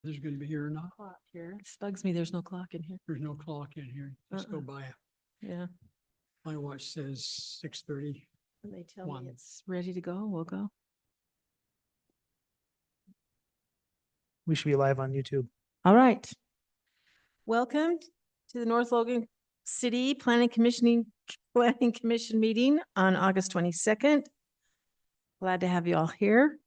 There's going to be here or not. Clock here. It bugs me. There's no clock in here. There's no clock in here. Just go by. Yeah. My watch says 6:30. When they tell One. me it's ready to go, we'll go. We should be live on YouTube. All right. Welcome to the North Logan City Planning Commission meeting on August 22nd. Glad to have you all here.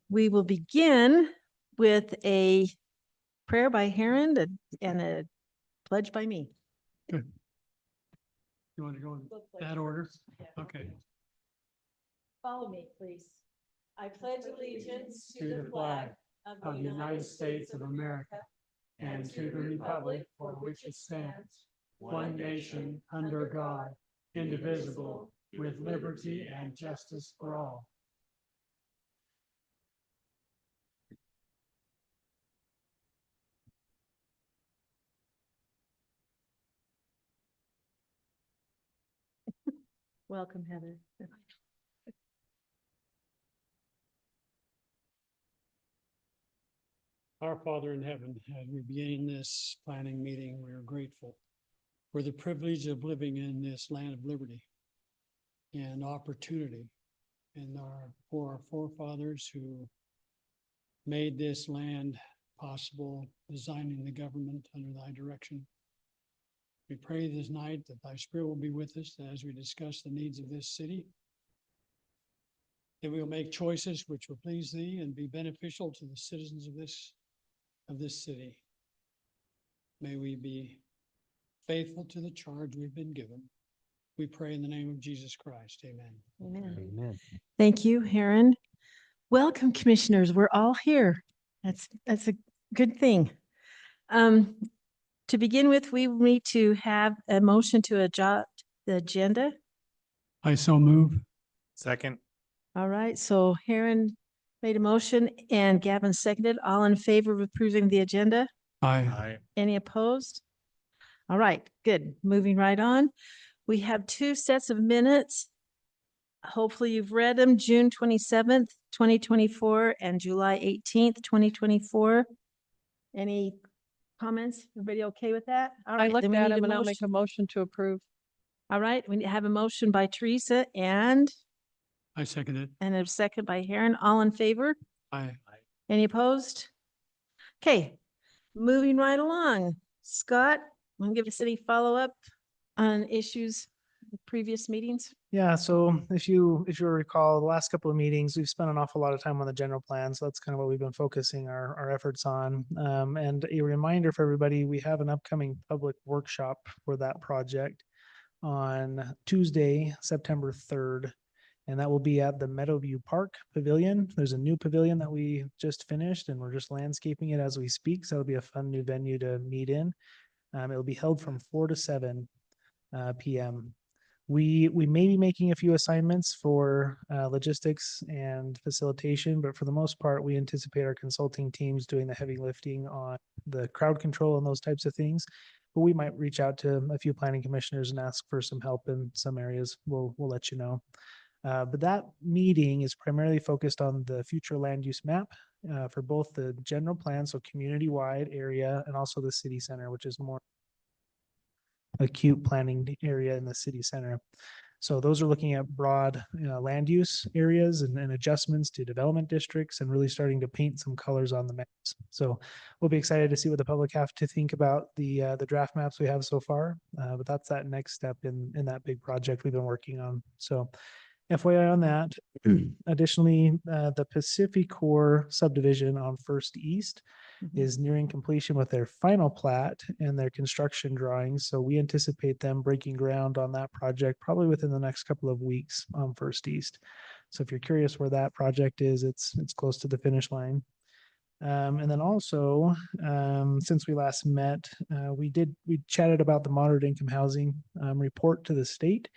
We will begin with a prayer by Heron and a pledge by me. You want to go in that order? Okay. Follow me, please. I pledge allegiance To the flag of the United States of America and to the republic for which it stands, one nation under God, indivisible, with liberty and justice for all. Welcome, Heather. Our Father in heaven, as we begin this planning meeting, we are grateful for the privilege of living in this land of liberty and opportunity, and for our forefathers who made this land possible, designing the government under thy direction. We pray this night that thy spirit will be with us as we discuss the needs of this city, that we will make choices which will please thee and be beneficial to the citizens of this city. May we be faithful to the charge we've been given. We pray in the name of Jesus Christ. Amen. Amen. Amen. Thank you, Heron. Welcome, commissioners. We're all here. That's a good thing. To begin with, we need to have a motion to adopt the agenda. I so move. Second. All right, so Heron made a motion and Gavin seconded. All in favor of approving the agenda? Aye. Any opposed? All right, good. Moving right on. We have two sets of minutes. Hopefully you've read them, June 27th, 2024 and July 18th, 2024. Any comments? Everybody okay with that? All I right, looked then we at need a them and I'll make motion. a motion to approve. All right, we have a motion by Teresa and I second it. a second by Heron. All in favor? Aye. Any opposed? Okay, moving right along. Scott, want to give us any follow-up on issues with previous meetings? Yeah, so if you recall, the last couple of meetings, we've spent an awful lot of time on the general plan. So that's kind of what we've been focusing our efforts on. And a reminder for everybody, we have an upcoming public workshop for that project on Tuesday, September 3rd. And that will be at the Meadowview Park Pavilion. There's a new pavilion that we just finished and we're just landscaping it as we speak. So it'll be a fun new venue to meet in. It'll be held from 4 to 7 p.m. We may be making a few assignments for logistics and facilitation, but for the most part, we anticipate our consulting teams doing the heavy lifting on the crowd control and those types of things. But we might reach out to a few planning commissioners and ask for some help in some areas. We'll let you know. But that meeting is primarily focused on the future land use map for both the general plan, so community-wide area, and also the city center, which is more acute planning area in the city center. So those are looking at broad land use areas and adjustments to development districts and really starting to paint some colors on the maps. So we'll be excited to see what the public have to think about the draft maps we have so far. But that's that next step in that big project we've been working on. So FYI on that. Additionally, the Pacific Core subdivision on First East is nearing completion with their final plat and their construction drawings. So we anticipate them breaking ground on that project probably within the next couple of weeks on First East. So if you're curious where that project is, it's close to the finish line. And then also, since we last met, we chatted about the moderate income housing report to the state.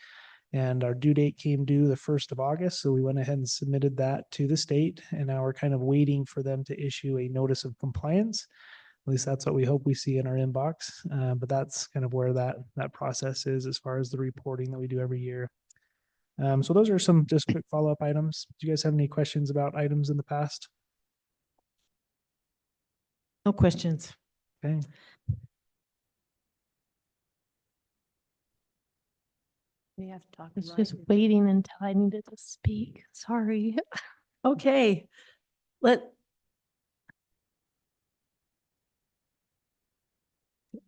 And our due date came due the 1st of August. So we went ahead and submitted that to the state. And now we're kind of waiting for them to issue a notice of compliance. At least that's what we hope we see in our inbox. But that's kind of where that process is as far as the reporting that we do every year. So those are some just quick follow-up items. Do you guys have any questions about items in the past? No questions. Okay. We have to talk. I was just waiting until I needed to speak. Sorry. Okay, let, I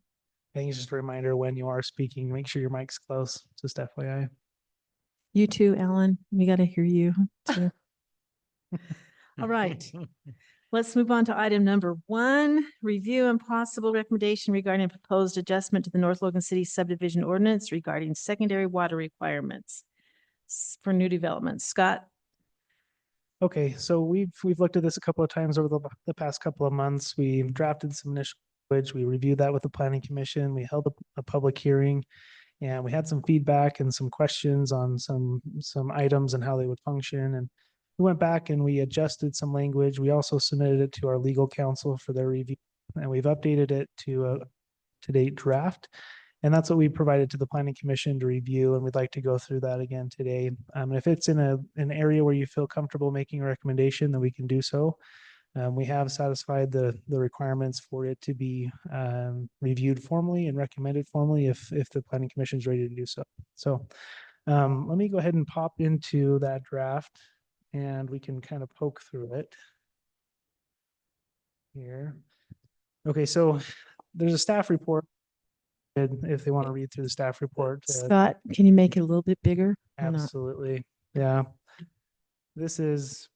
think it's just a reminder when you are speaking, make sure your mic's close, just FYI. you too, Alan, we got to hear you too. All right. Let's move on to item number 1, review and possible recommendation regarding a proposed adjustment to the North Logan City subdivision ordinance regarding secondary water requirements for new developments. Scott? Okay, so we've looked at this a couple of times over the past couple of months. We drafted some initial language. We reviewed that with the planning commission. We held a public hearing, and we had some feedback and some questions on some items and how they would function. And we went back and we adjusted some language. We also submitted it to our legal counsel for their review, and we've updated it to a to-date draft. And that's what we provided to the planning commission to review, and we'd like to go through that again today. And if it's in an area where you feel comfortable making a recommendation, then we can do so. We have satisfied the requirements for it to be reviewed formally and recommended formally if the planning commission is ready to do so. So let me go ahead and pop into that draft, and we can kind of poke through it here. Okay, so there's a staff report. If they want to read through the staff report. Scott, can you make it a little bit bigger? or not? Absolutely. Yeah. This is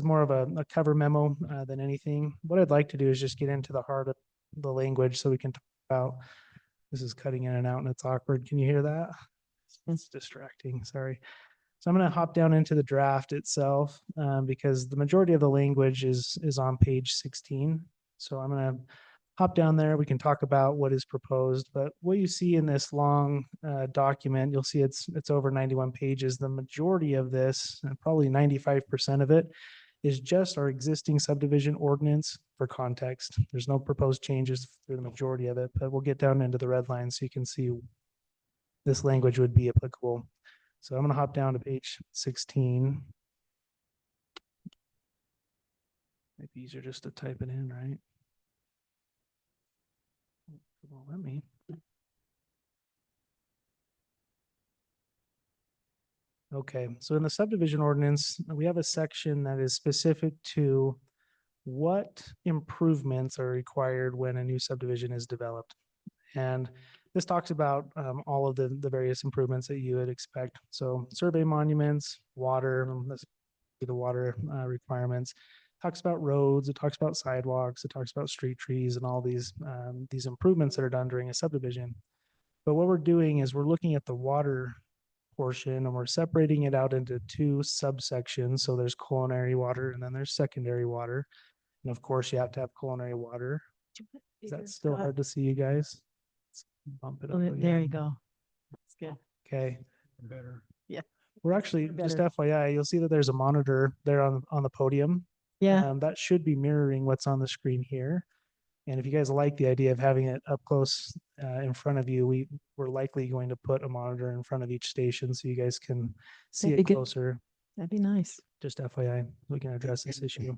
more of a cover memo than anything. What I'd like to do is just get into the heart of the language so we can talk about, this is cutting in and out and it's awkward. Can you hear that? It's distracting. Sorry. So I'm going to hop down into the draft itself because the majority of the language is on page 16. So I'm going to hop down there. We can talk about what is proposed, but what you see in this long document, you'll see it's over 91 pages. The majority of this, and probably 95% of it, is just our existing subdivision ordinance for context. There's no proposed changes through the majority of it, but we'll get down into the red line so you can see this language would be applicable. So I'm going to hop down to page 16. Might be easier just to type it in, right? Well, let me. Okay, so in the subdivision ordinance, we have a section that is specific to what improvements are required when a new subdivision is developed. And this talks about all of the various improvements that you would expect. So survey monuments, water, the water requirements. Talks about roads, it talks about sidewalks, it talks about street trees and all these improvements that are done during a subdivision. But what we're doing is we're looking at the water portion and we're separating it out into 2 subsections. So there's culinary water and then there's secondary water. And of course you have to have culinary water. Is that still hard to see, you guys? Let's bump it up again. There you go. That's good. Okay. Better. We're actually, just Better. FYI, you'll see that there's a monitor there on the podium. Yeah, That should be mirroring what's on the screen here. And if you guys like the idea of having it up close in front of you, we're likely going to put a monitor in front of each station so you guys can see That'd be it good. closer. that'd be nice. Just FYI, we can address this issue.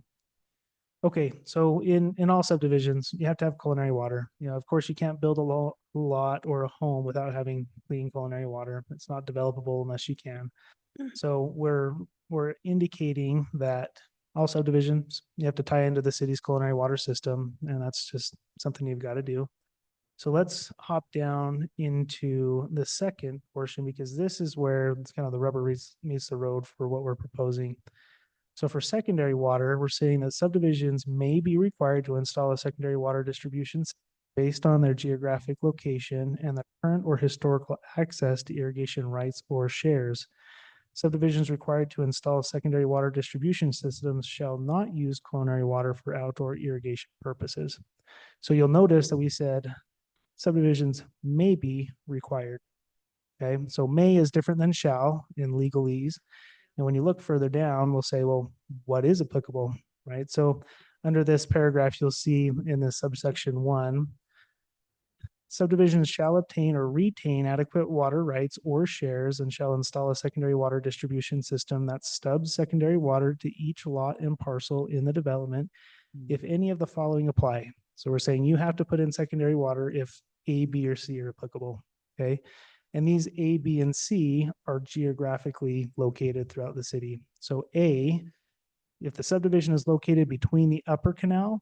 Okay, so in all subdivisions, you have to have culinary water. You know, of course, you can't build a lot or a home without having clean culinary water. It's not developable unless you can. So we're indicating that all subdivisions, you have to tie into the city's culinary water system, and that's just something you've got to do. So let's hop down into the second portion because this is where it's kind of the rubber meets the road for what we're proposing. So for secondary water, we're saying that subdivisions may be required to install a secondary water distribution system based on their geographic location and the current or historical access to irrigation rights or shares. Subdivisions required to install secondary water distribution systems shall not use culinary water for outdoor irrigation purposes. So you'll notice that we said subdivisions may be required. Okay, so may is different than shall in legalese. And when you look further down, we'll say, well, what is applicable, right? So under this paragraph, you'll see in this subsection 1, subdivisions shall obtain or retain adequate water rights or shares and shall install a secondary water distribution system that stubs secondary water to each lot and parcel in the development if any of the following apply. So we're saying you have to put in secondary water if A, B, or C are applicable, okay? And these A, B, and C are geographically located throughout the city. So A, if the subdivision is located between the upper canal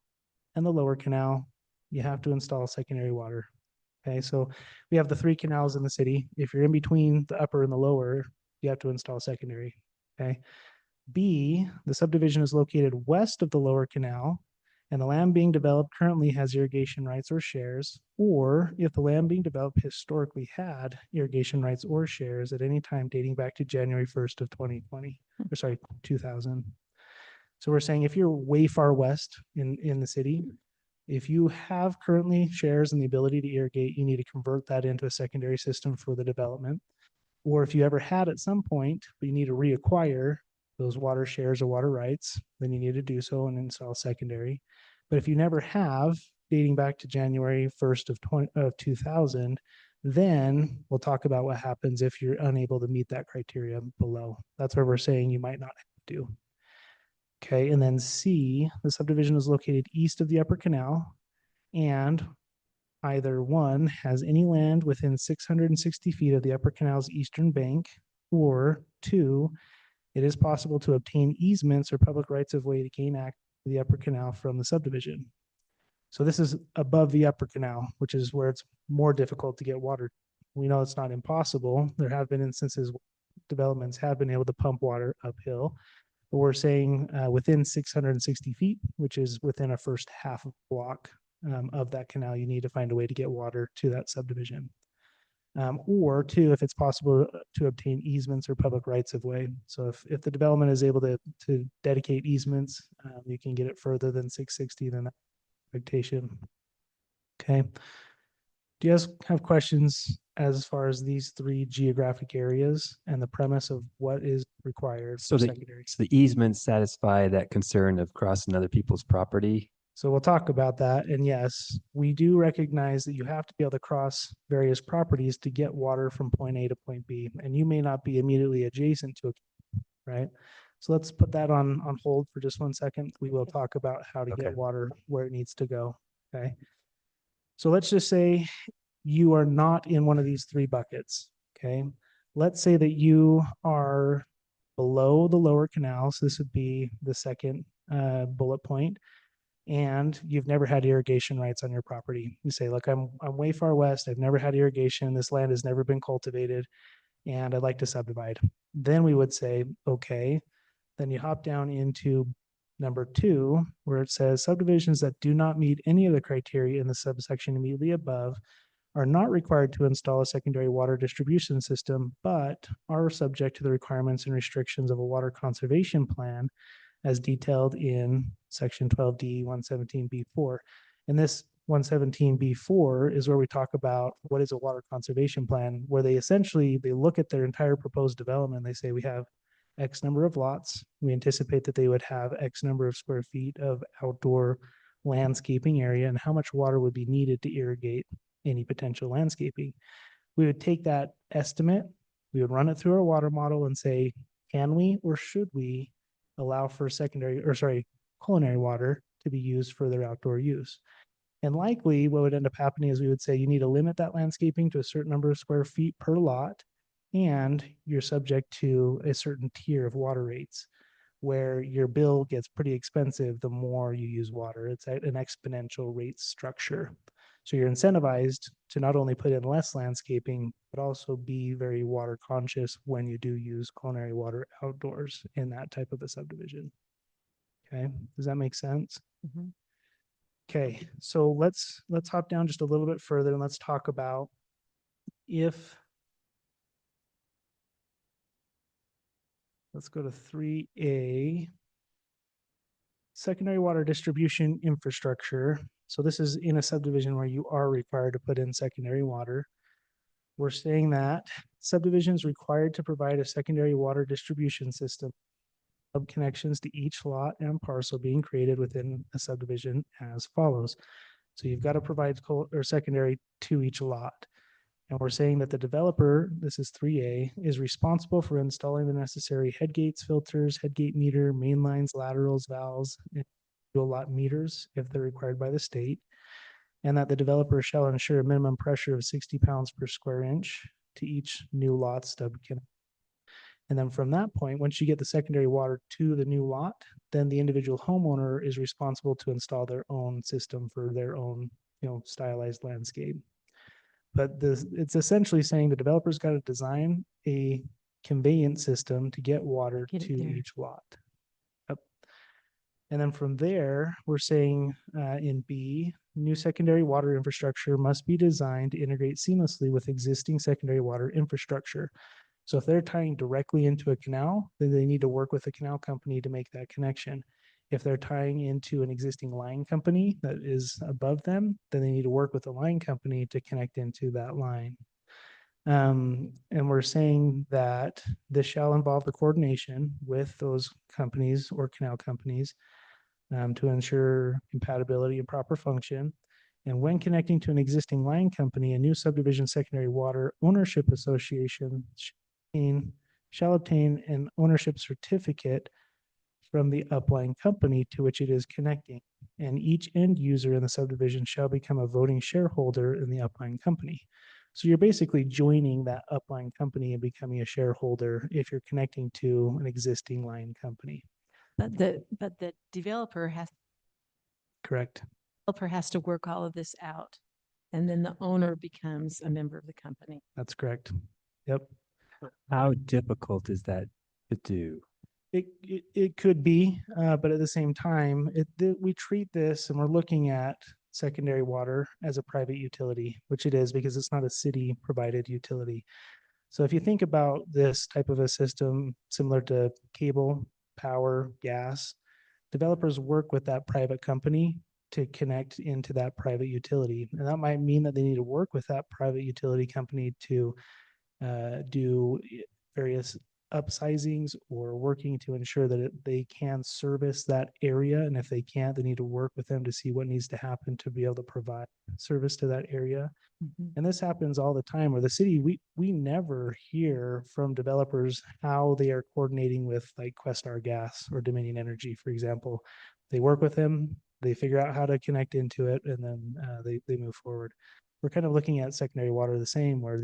and the lower canal, you have to install secondary water. Okay, so we have the 3 canals in the city. If you're in between the upper and the lower, you have to install secondary. Okay. B, the subdivision is located west of the lower canal and the land being developed currently has irrigation rights or shares, or if the land being developed historically had irrigation rights or shares at any time dating back to January 1st of 2020, or sorry, 2000. So we're saying if you're way far west in the city, if you have currently shares and the ability to irrigate, you need to convert that into a secondary system for the development. Or if you ever had at some point, but you need to reacquire those water shares or water rights, then you need to do so and install secondary. But if you never have, dating back to January 1st of 2000, then we'll talk about what happens if you're unable to meet that criteria below. That's where we're saying you might not have to. Okay, and then C, the subdivision is located east of the upper canal and either 1, has any land within 660 feet of the upper canal's eastern bank, or 2, it is possible to obtain easements or public rights of way to gain access to the upper canal from the subdivision. So this is above the upper canal, which is where it's more difficult to get water. We know it's not impossible. There have been instances developments have been able to pump water uphill. But we're saying within 660 feet, which is within a first half block of that canal, you need to find a way to get water to that subdivision. Or 2, if it's possible to obtain easements or public rights of way. So if the development is able to dedicate easements, you can get it further than 660 than that expectation. Okay. Do you guys have questions as far as these 3 geographic areas and the premise of what is required So for the, secondary? so the easements satisfy that concern of crossing other people's property? So we'll talk about that. And yes, we do recognize that you have to be able to cross various properties to get water from point A to point B. And you may not be immediately adjacent to it, right? So let's put that on hold for just 1 second. We will talk about how to Okay. get water where it needs to go. Okay. So let's just say you are not in one of these 3 buckets. Okay. Let's say that you are below the lower canal. So this would be the second bullet point. And you've never had irrigation rights on your property. You say, look, I'm way far west. I've never had irrigation. This land has never been cultivated and I'd like to subdivide. Then we would say, okay, then you hop down into number 2, where it says subdivisions that do not meet any of the criteria in the subsection immediately above are not required to install a secondary water distribution system, but are subject to the requirements and restrictions of a water conservation plan as detailed in section 12D 117B4. And this 117B4 is where we talk about what is a water conservation plan, where they look at their entire proposed development. They say we have X number of lots. We anticipate that they would have X number of square feet of outdoor landscaping area and how much water would be needed to irrigate any potential landscaping. We would take that estimate, we would run it through our water model and say, can we or should we allow for culinary water to be used for their outdoor use? And likely what would end up happening is we would say you need to limit that landscaping to a certain number of square feet per lot, and you're subject to a certain tier of water rates where your bill gets pretty expensive the more you use water. It's an exponential rate structure. So you're incentivized to not only put in less landscaping, but also be very water conscious when you do use culinary water outdoors in that type of a subdivision. Okay, does that make sense? Mhm. Okay, so let's hop down just a little bit further and let's talk about let's go to 3A, secondary water distribution infrastructure. So this is in a subdivision where you are required to put in secondary water. We're saying that subdivision is required to provide a secondary water distribution system of connections to each lot and parcel being created within a subdivision as follows. So you've got to provide secondary to each lot. And we're saying that the developer, this is 3A, is responsible for installing the necessary head gates, filters, head gate meter, main lines, laterals, valves, lot meters if they're required by the state, and that the developer shall ensure a minimum pressure of 60 pounds per square inch to each new lot stub connection. And then from that point, once you get the secondary water to the new lot, then the individual homeowner is responsible to install their own system for their own, stylized landscape. But it's essentially saying the developer's got to design a conveyance system to get water Get it to there. each lot. Yep. And then from there, we're saying in B, new secondary water infrastructure must be designed to integrate seamlessly with existing secondary water infrastructure. So if they're tying directly into a canal, then they need to work with the canal company to make that connection. If they're tying into an existing line company that is above them, then they need to work with the line company to connect into that line. And we're saying that this shall involve the coordination with those companies or canal companies to ensure compatibility and proper function. And when connecting to an existing line company, a new subdivision secondary water ownership association shall obtain an ownership certificate from the upline company to which it is connecting. And each end user in the subdivision shall become a voting shareholder in the upline company. So you're basically joining that upline company and becoming a shareholder if you're connecting to an existing line company. But the developer Correct. has to work all of this out. And then the owner becomes a member of the company. That's correct. Yep. How difficult is that to do? It could be, but at the same time, we treat this and we're looking at secondary water as a private utility, which it is because it's not a city provided utility. So if you think about this type of a system similar to cable, power, gas, developers work with that private company to connect into that private utility. And that might mean that they need to work with that private utility company to do various upsizings or working to ensure that they can service that area. And if they can't, they need to work with them to see what needs to happen to be able to provide service to that area. And this happens all the time where the city, we never hear from developers how they are coordinating with like Questar Gas or Dominion Energy, for example. They work with them, they figure out how to connect into it, and then they move forward. We're kind of looking at secondary water the same, where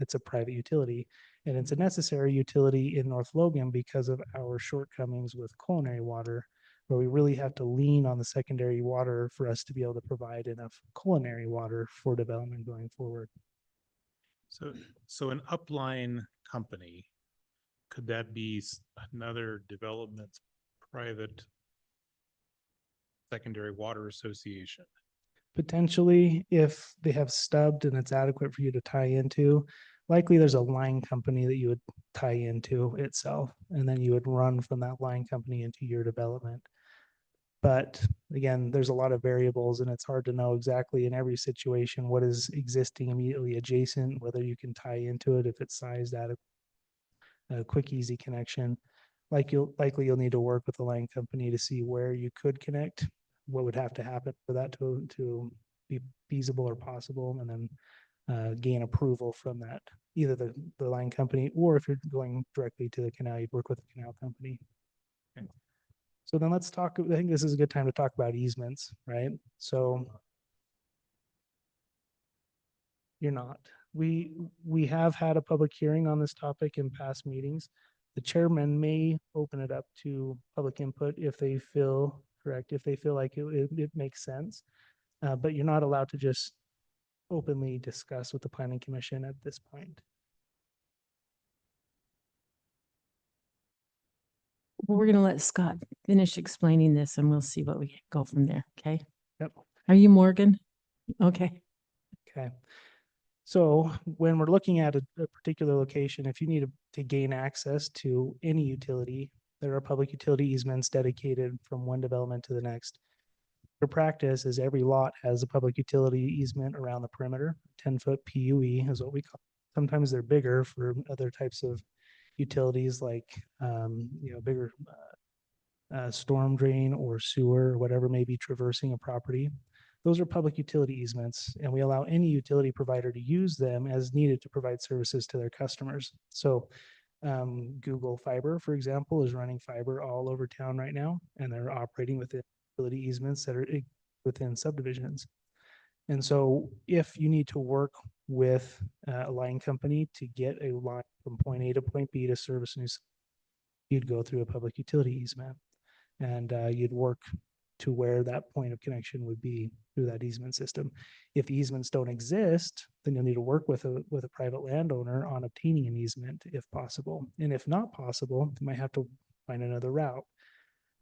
it's a private utility and it's a necessary utility in North Logan because of our shortcomings with culinary water, where we really have to lean on the secondary water for us to be able to provide enough culinary water for development going forward. So an upline company, could that be another development's private secondary water association? Potentially, if they have stubbed and it's adequate for you to tie into, likely there's a line company that you would tie into itself, and then you would run from that line company into your development. But again, there's a lot of variables and it's hard to know exactly in every situation what is existing immediately adjacent, whether you can tie into it if it's sized adequate. A quick, easy connection. Likely you'll need to work with the line company to see where you could connect, what would have to happen for that to be feasible or possible, and then gain approval from that, either the line company, or if you're going directly to the canal, you'd work with the canal company. Okay. So then let's talk, I think this is a good time to talk about easements, right? So you're not. We have had a public hearing on this topic in past meetings. The chairman may open it up to public input if they feel correct, if they feel like it makes sense. But you're not allowed to just openly discuss with the planning commission at this point. We're going to let Scott finish explaining this and we'll see what we go from there. Okay. Yep. Are you Morgan? Okay. Okay. So when we're looking at a particular location, if you need to gain access to any utility, there are public utility easements dedicated from one development to the next. For practice is every lot has a public utility easement around the perimeter. 10-foot PUE is what we call it. Sometimes they're bigger for other types of utilities like, bigger storm drain or sewer or whatever may be traversing a property. Those are public utility easements, and we allow any utility provider to use them as needed to provide services to their customers. So Google Fiber, for example, is running fiber all over town right now, and they're operating within utility easements that are within subdivisions. And so if you need to work with a line company to get a line from point A to point B to service a new, you'd go through a public utility easement. And you'd work to where that point of connection would be through that easement system. If easements don't exist, then you'll need to work with a private landowner on obtaining an easement if possible. And if not possible, you might have to find another route.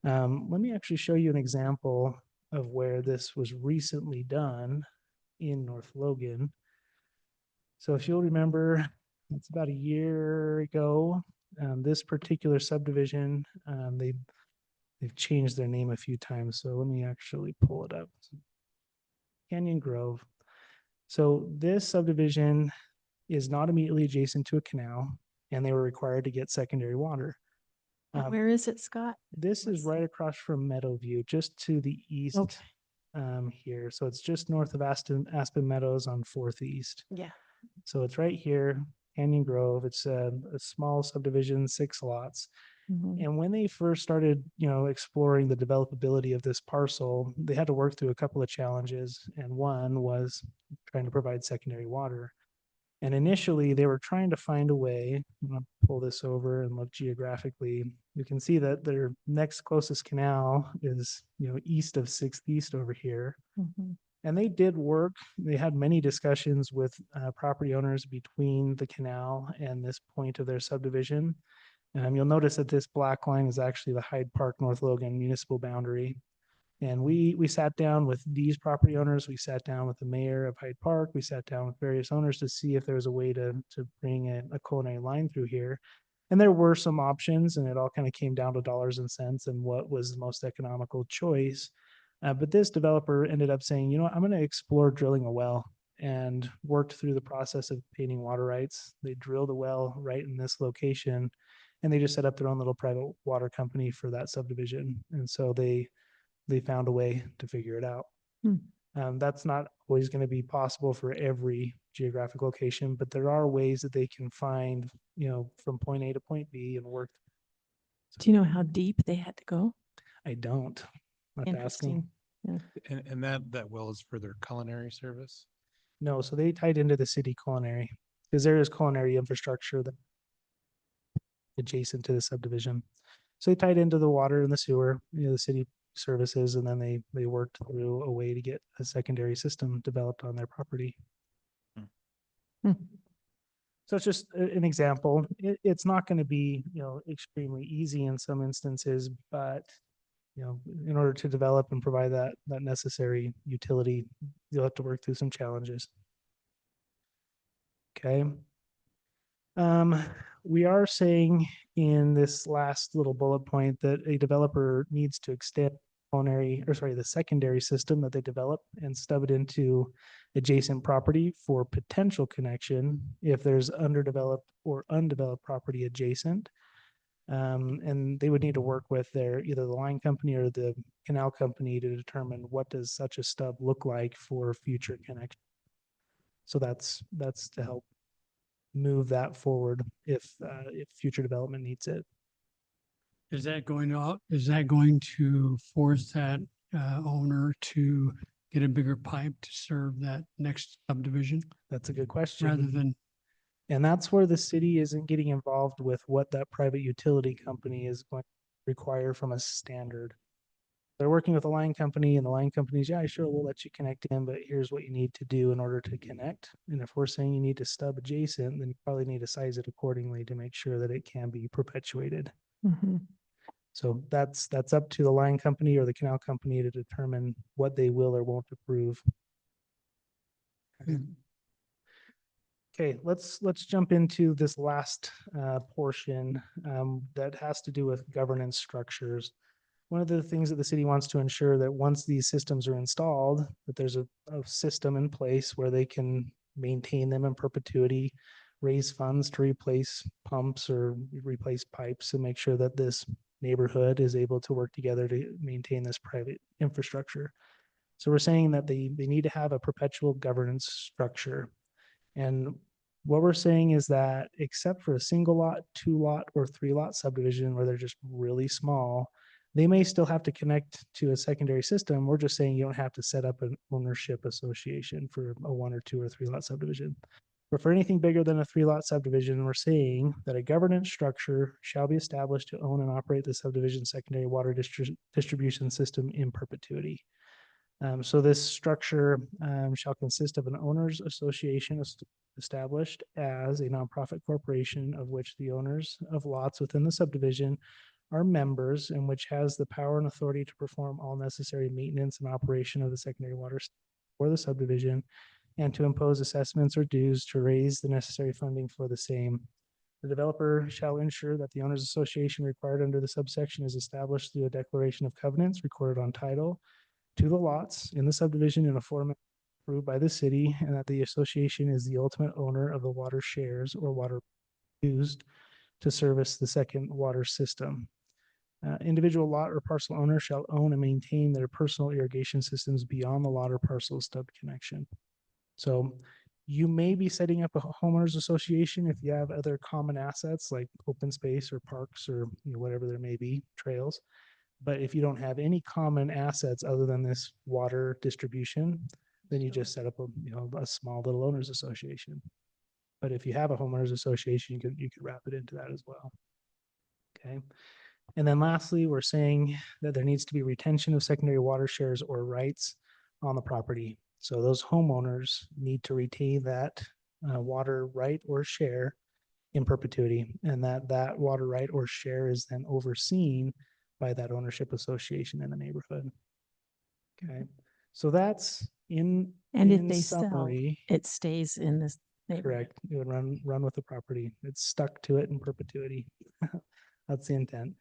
Let me actually show you an example of where this was recently done in North Logan. So if you'll remember, it's about a year ago, this particular subdivision, they've changed their name a few times. So let me actually pull it up. Canyon Grove. So this subdivision is not immediately adjacent to a canal, and they were required to get secondary water. Where is it, Scott? This is right across from Meadowview, just to the east Okay. here. So it's just north of Aspen Meadows on 4th East. Yeah. So it's right here, Canyon Grove. It's a small subdivision, 6 lots. Mhm. And when they first started, exploring the developability of this parcel, they had to work through a couple of challenges. And one was trying to provide secondary water. And initially they were trying to find a way, I'm gonna pull this over and look geographically. You can see that their next closest canal is, east of 6th East over here. Mhm. And they did work. They had many discussions with property owners between the canal and this point of their subdivision. You'll notice that this black line is actually the Hyde Park North Logan municipal boundary. And we sat down with these property owners. We sat down with the mayor of Hyde Park. We sat down with various owners to see if there was a way to bring a culinary line through here. And there were some options, and it all kind of came down to dollars and cents and what was the most economical choice. But this developer ended up saying, I'm going to explore drilling a well, and worked through the process of obtaining water rights. They drilled a well right in this location, and they just set up their own little private water company for that subdivision. And so they found a way to figure it out. That's not always going to be possible for every geographic location, but there are ways that they can find, from point A to point B and work. Do you know how deep they had to go? I don't. Not asking. Interesting. And that well is for their culinary service? No, so they tied into the city culinary because there is culinary infrastructure that adjacent to the subdivision. So they tied into the water and the sewer, the city services, and then they worked through a way to get a secondary system developed on their property. Hmm. So it's just an example. It's not going to be, extremely easy in some instances, but in order to develop and provide that necessary utility, you'll have to work through some challenges. Okay. We are saying in this last little bullet point that a developer needs to extend the secondary system that they develop and stub it into adjacent property for potential connection if there's underdeveloped or undeveloped property adjacent. And they would need to work with either the line company or the canal company to determine what does such a stub look like for future connection. So that's to help move that forward if future development needs it. Is that going to force that owner to get a bigger pipe to serve that next subdivision That's a good question. rather than, And that's where the city isn't getting involved with what that private utility company is going to require from a standard. They're working with a line company, and the line company's, yeah, sure, we'll let you connect in, but here's what you need to do in order to connect. And if we're saying you need to stub adjacent, then you probably need to size it accordingly to make sure that it can be perpetuated. Mhm. So that's up to the line company or the canal company to determine what they will or won't approve. Okay, let's jump into this last portion that has to do with governance structures. One of the things that the city wants to ensure that once these systems are installed, that there's a system in place where they can maintain them in perpetuity, raise funds to replace pumps or replace pipes and make sure that this neighborhood is able to work together to maintain this private infrastructure. So we're saying that they need to have a perpetual governance structure. And what we're saying is that except for a single lot, 2 lot, or 3 lot subdivision where they're just really small, They may still have to connect to a secondary system. We're just saying you don't have to set up an ownership association for a 1 or 2 or 3 lot subdivision. But for anything bigger than a 3 lot subdivision, we're saying that a governance structure shall be established to own and operate the subdivision secondary water distribution system in perpetuity. So this structure shall consist of an owners association established as a nonprofit corporation of which the owners of lots within the subdivision are members, and which has the power and authority to perform all necessary maintenance and operation of the secondary water for the subdivision, and to impose assessments or dues to raise the necessary funding for the same. The developer shall ensure that the owners association required under the subsection is established through a declaration of covenants recorded on title to the lots in the subdivision in a form approved by the city, and that the association is the ultimate owner of the water shares or water used to service the second water system. Individual lot or parcel owner shall own and maintain their personal irrigation systems beyond the lot or parcel stub connection. So you may be setting up a homeowners association if you have other common assets like open space or parks or whatever there may be, trails. But if you don't have any common assets other than this water distribution, then you just set up a small little owners association. But if you have a homeowners association, you could wrap it into that as well. Okay. And then lastly, we're saying that there needs to be retention of secondary water shares or rights on the property. So those homeowners need to retain that water right or share in perpetuity, and that water right or share is then overseen by that ownership association in the neighborhood. Okay, so that's in And if in they sell, summary, it stays in this neighborhood. correct. It would run with the property. It's stuck to it in perpetuity. That's the intent.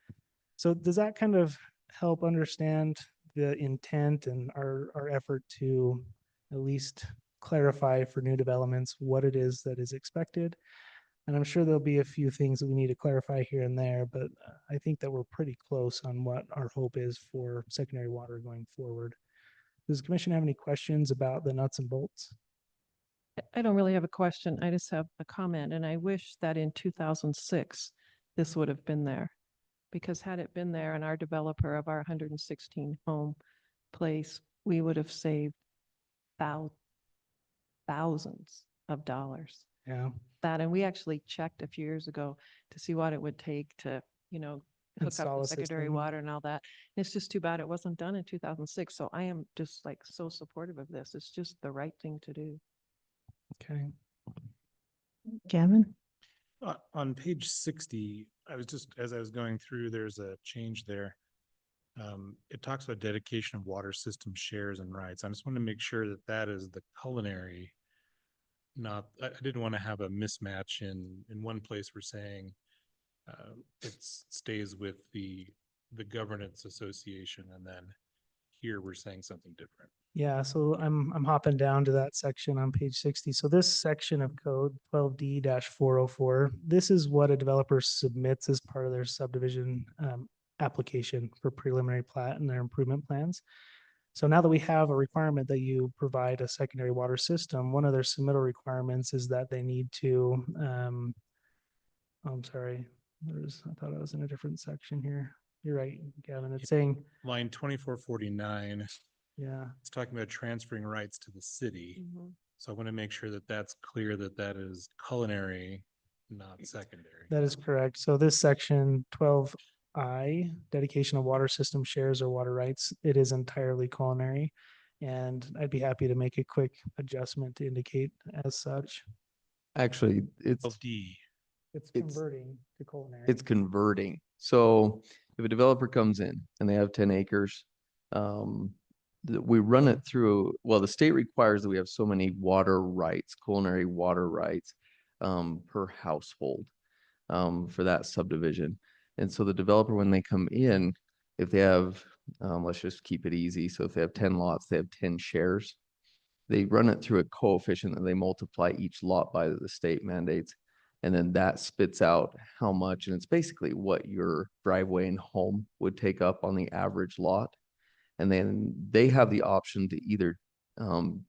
So does that kind of help understand the intent and our effort to at least clarify for new developments what it is that is expected? And I'm sure there'll be a few things that we need to clarify here and there, but I think that we're pretty close on what our hope is for secondary water going forward. Does the commission have any questions about the nuts and bolts? I don't really have a question. I just have a comment, and I wish that in 2006, this would have been there. Because had it been there and our developer of our 116 home place, we would have saved thousands of dollars. Yeah. That, and we actually checked a few years ago to see what it would take to, hook Install up a the secondary system. water and all that. And it's just too bad it wasn't done in 2006. So I am just like so supportive of this. It's just the right thing to do. Okay. Gavin? On page 60, as I was going through, there's a change there. It talks about dedication of water system shares and rights. I just want to make sure that that is the culinary, I didn't want to have a mismatch in one place we're saying it stays with the governance association, and then here we're saying something different. Yeah, so I'm hopping down to that section on page 60. So this section of code 12D-404, this is what a developer submits as part of their subdivision application for preliminary plat and their improvement plans. So now that we have a requirement that you provide a secondary water system, one of their submittal requirements is that they need to, I'm sorry, I thought I was in a different section here. You're right, Gavin. It's saying, Line 2449, yeah, it's talking about transferring rights to the city. So I want to make sure that that's clear that that is culinary, not secondary. that is correct. So this section 12I, dedication of water system shares or water rights, it is entirely culinary. And I'd be happy to make a quick adjustment to indicate as such. Actually, it's 12D. It's It's- converting to culinary. it's converting. So if a developer comes in and they have 10 acres, we run it through, well, the state requires that we have so many water rights, culinary water rights per household for that subdivision. And so the developer, when they come in, if they have, let's just keep it easy. So if they have 10 lots, they have 10 shares. They run it through a coefficient and they multiply each lot by the state mandates. And then that spits out how much, and it's basically what your driveway and home would take up on the average lot. And then they have the option to either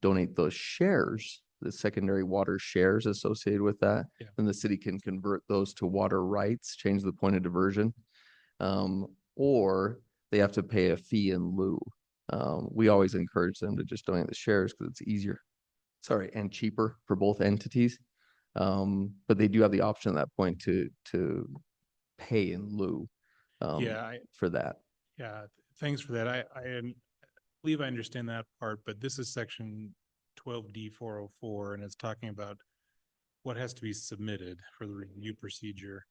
donate those shares, the secondary water shares associated with that. Yeah. And the city can convert those to water rights, change the point of diversion. Or they have to pay a fee in lieu. We always encourage them to just donate the shares because it's easier, sorry, and cheaper for both entities. But they do have the option at that point to pay in lieu Yeah, for that. yeah, thanks for that. I believe I understand that part, but this is section 12D 404, and it's talking about what has to be submitted for the review procedure.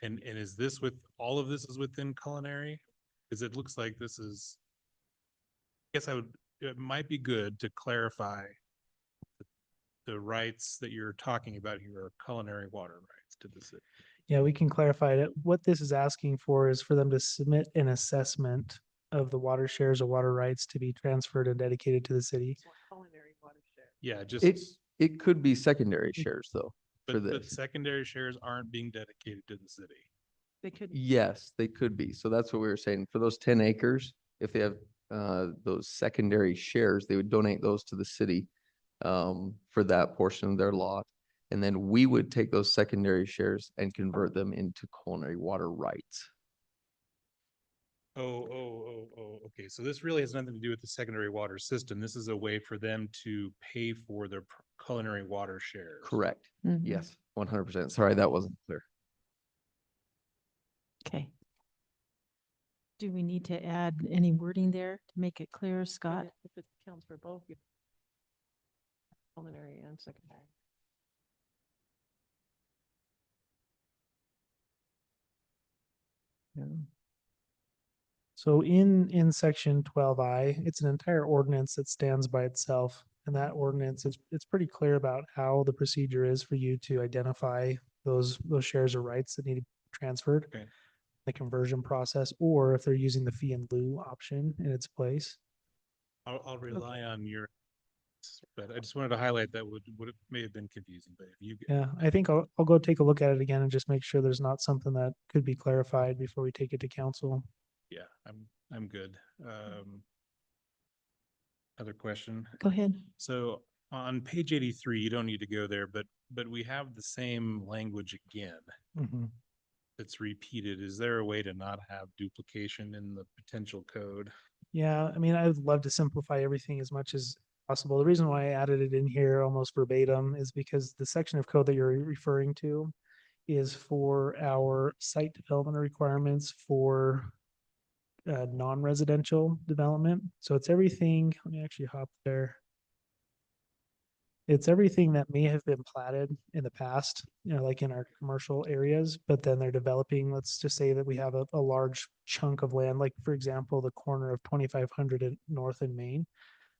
And is this with, all of this is within culinary? Because it looks like this is, I guess it might be good to clarify the rights that you're talking about here are culinary water rights to the city. Yeah, we can clarify it. What this is asking for is for them to submit an assessment of the water shares or water rights to be transferred and dedicated to the city. Yeah, It, just, it could be secondary shares though, for but this. secondary shares aren't being dedicated to the city. They could, Yes, they could be. So that's what we were saying. For those 10 acres, if they have those secondary shares, they would donate those to the city for that portion of their lot. And then we would take those secondary shares and convert them into culinary water rights. Okay. So this really has nothing to do with the secondary water system. This is a way for them to pay for their culinary water shares. Correct. Mhm. Yes, 100%. Sorry, that wasn't clear. Okay. Do we need to add any wording there to make it clear, Scott? if it counts for both. Culinary and secondary. So in section 12I, it's an entire ordinance that stands by itself. And that ordinance is, it's pretty clear about how the procedure is for you to identify those shares or rights that need to be transferred. Okay. The conversion process, or if they're using the fee and lieu option in its place. I'll rely on your, but I just wanted to highlight that would it may have been confusing, but if you, Yeah, I think I'll go take a look at it again and just make sure there's not something that could be clarified before we take it to council. yeah, I'm good. Other question. Go ahead. So on page 83, you don't need to go there, but we have the same language again Mhm. that's repeated. Is there a way to not have duplication in the potential code? Yeah, I mean, I would love to simplify everything as much as possible. The reason why I added it in here almost verbatim is because the section of code that you're referring to is for our site development requirements for non-residential development. So it's everything, let me actually hop there. It's everything that may have been platted in the past, you know, like in our commercial areas, but then they're developing, let's just say that we have a large chunk of land, like for example, the corner of 2500 and North and Main,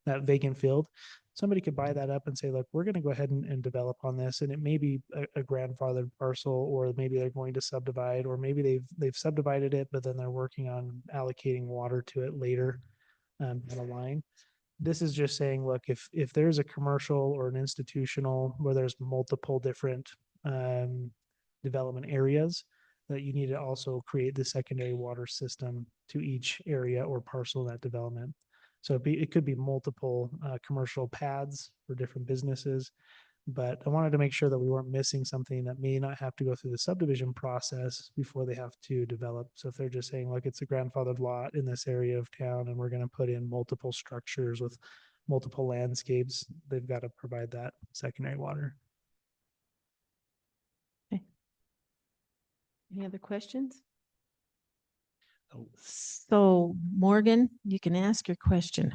that vacant field. Somebody could buy that up and say, look, we're going to go ahead and develop on this. And it may be a grandfathered parcel, or maybe they're going to subdivide, or maybe they've subdivided it, but then they're working on allocating water to it later down the line. This is just saying, look, if there's a commercial or an institutional where there's multiple different development areas, that you need to also create the secondary water system to each area or parcel of that development. So it could be multiple commercial pads for different businesses, but I wanted to make sure that we weren't missing something that may not have to go through the subdivision process before they have to develop. So if they're just saying, like, it's a grandfathered lot in this area of town and we're going to put in multiple structures with multiple landscapes, they've got to provide that secondary water. Any other questions? Oh. So Morgan, you can ask your question.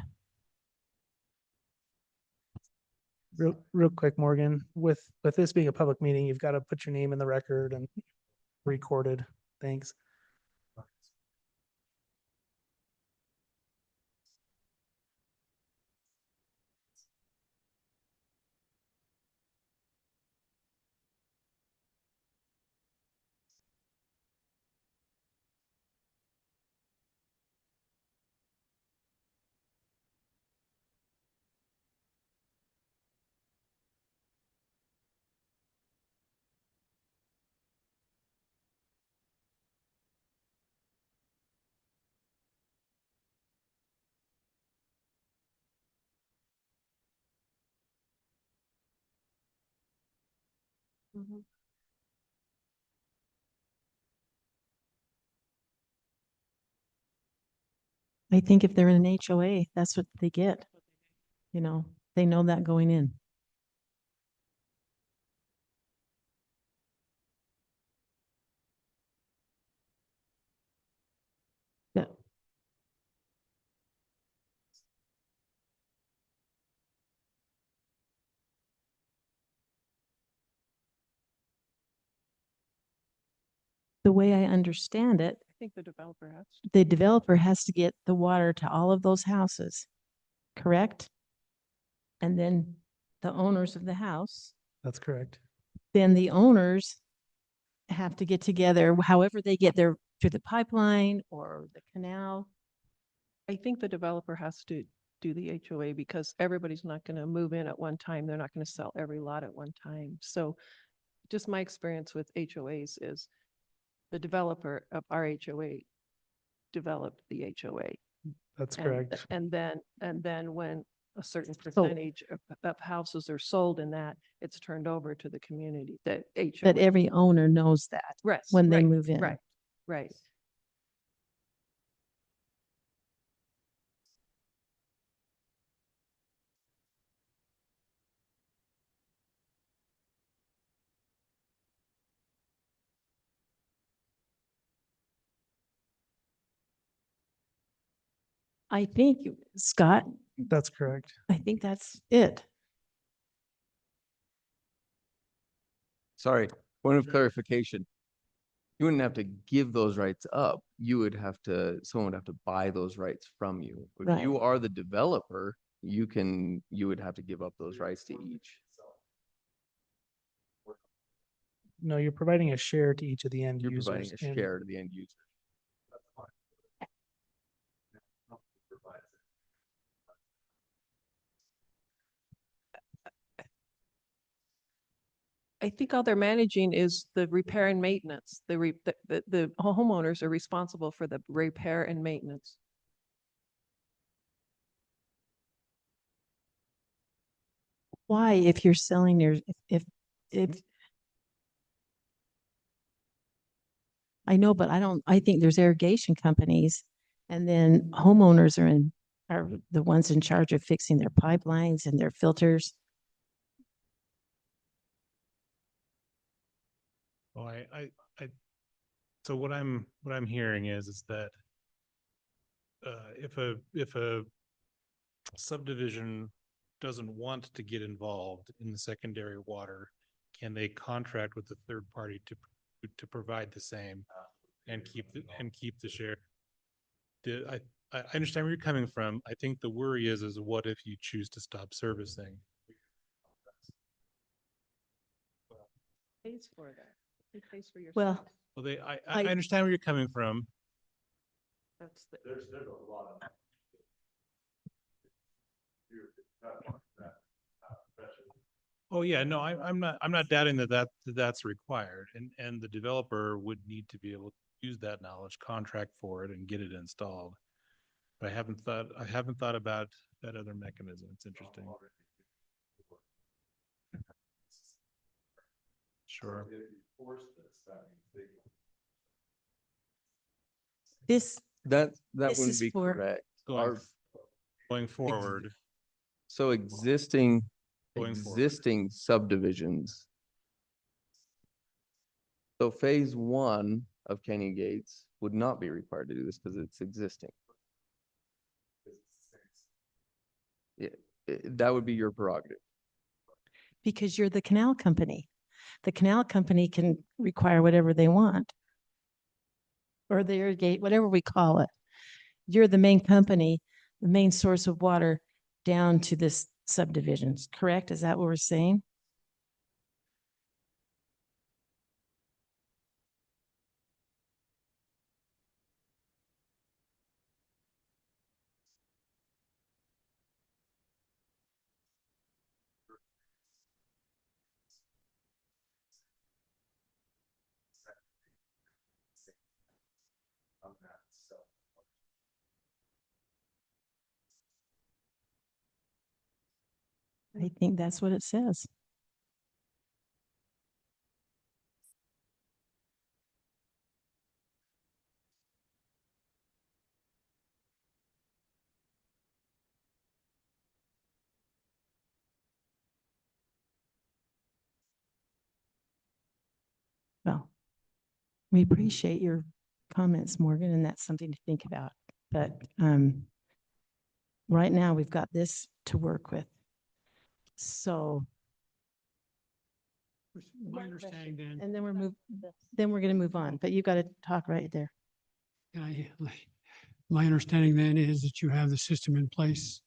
Real quick, Morgan, with this being a public meeting, you've got to put your name in the record and recorded. Thanks. Mhm. I think if they're in an HOA, that's what they get. You know, they know that going in. Yeah. The way I understand it, I think the developer has to. the developer has to get the water to all of those houses, correct? And then the owners of the house, That's correct. then the owners have to get together, however they get there through the pipeline or the canal. I think the developer has to do the HOA because everybody's not going to move in at one time. They're not going to sell every lot at one time. So just my experience with HOAs is the developer of our HOA developed the HOA. That's And correct. And then when a certain percentage of houses are sold in that, it's turned over to the community, the HOA. But every owner knows that Right, when they right, move in. Right, right. I think, Scott, That's correct. I think that's it. Sorry, point of clarification. You wouldn't have to give those rights up. You would have to, someone would have to buy those rights from you. If Right. you are the developer, you would have to give up those rights to each. No, you're providing a share to each of the end You're users. providing a and- share to the end user. I think all they're managing is the repair and maintenance. The homeowners are responsible for the repair and maintenance. Why, if you're selling your, if, I know, but I think there's irrigation companies and then homeowners are the ones in charge of fixing their pipelines and their filters. Oh, so what I'm hearing is that if a subdivision doesn't want to get involved in the secondary water, can they contract with the third party to provide the same and keep the share? I understand where you're coming from. I think the worry is what if you choose to stop servicing? Pays for that. Who pays for your? Well, service? Well, I I- understand where you're coming from. That's the. Oh, yeah, no, I'm not doubting that's required, and the developer would need to be able to use that knowledge, contract for it and get it installed. But I haven't thought about that other mechanism. It's interesting. Sure. this, That This wouldn't is be for- correct. Going, going forward, So existing Going forward. existing subdivisions. So phase one of Canyon Gates would not be required to do this because it's existing. Yeah, that would be your prerogative. because you're the canal company. The canal company can require whatever they want. Or the irrigate, whatever we call it. You're the main company, the main source of water down to this subdivisions, correct? Is that what we're saying? I think that's what it says. We appreciate your comments, Morgan, and that's something to think about. But right now, we've got this to work with. So, My understanding then, and then then we're going to move on, but you got to talk right there. my understanding then is that you have the system in place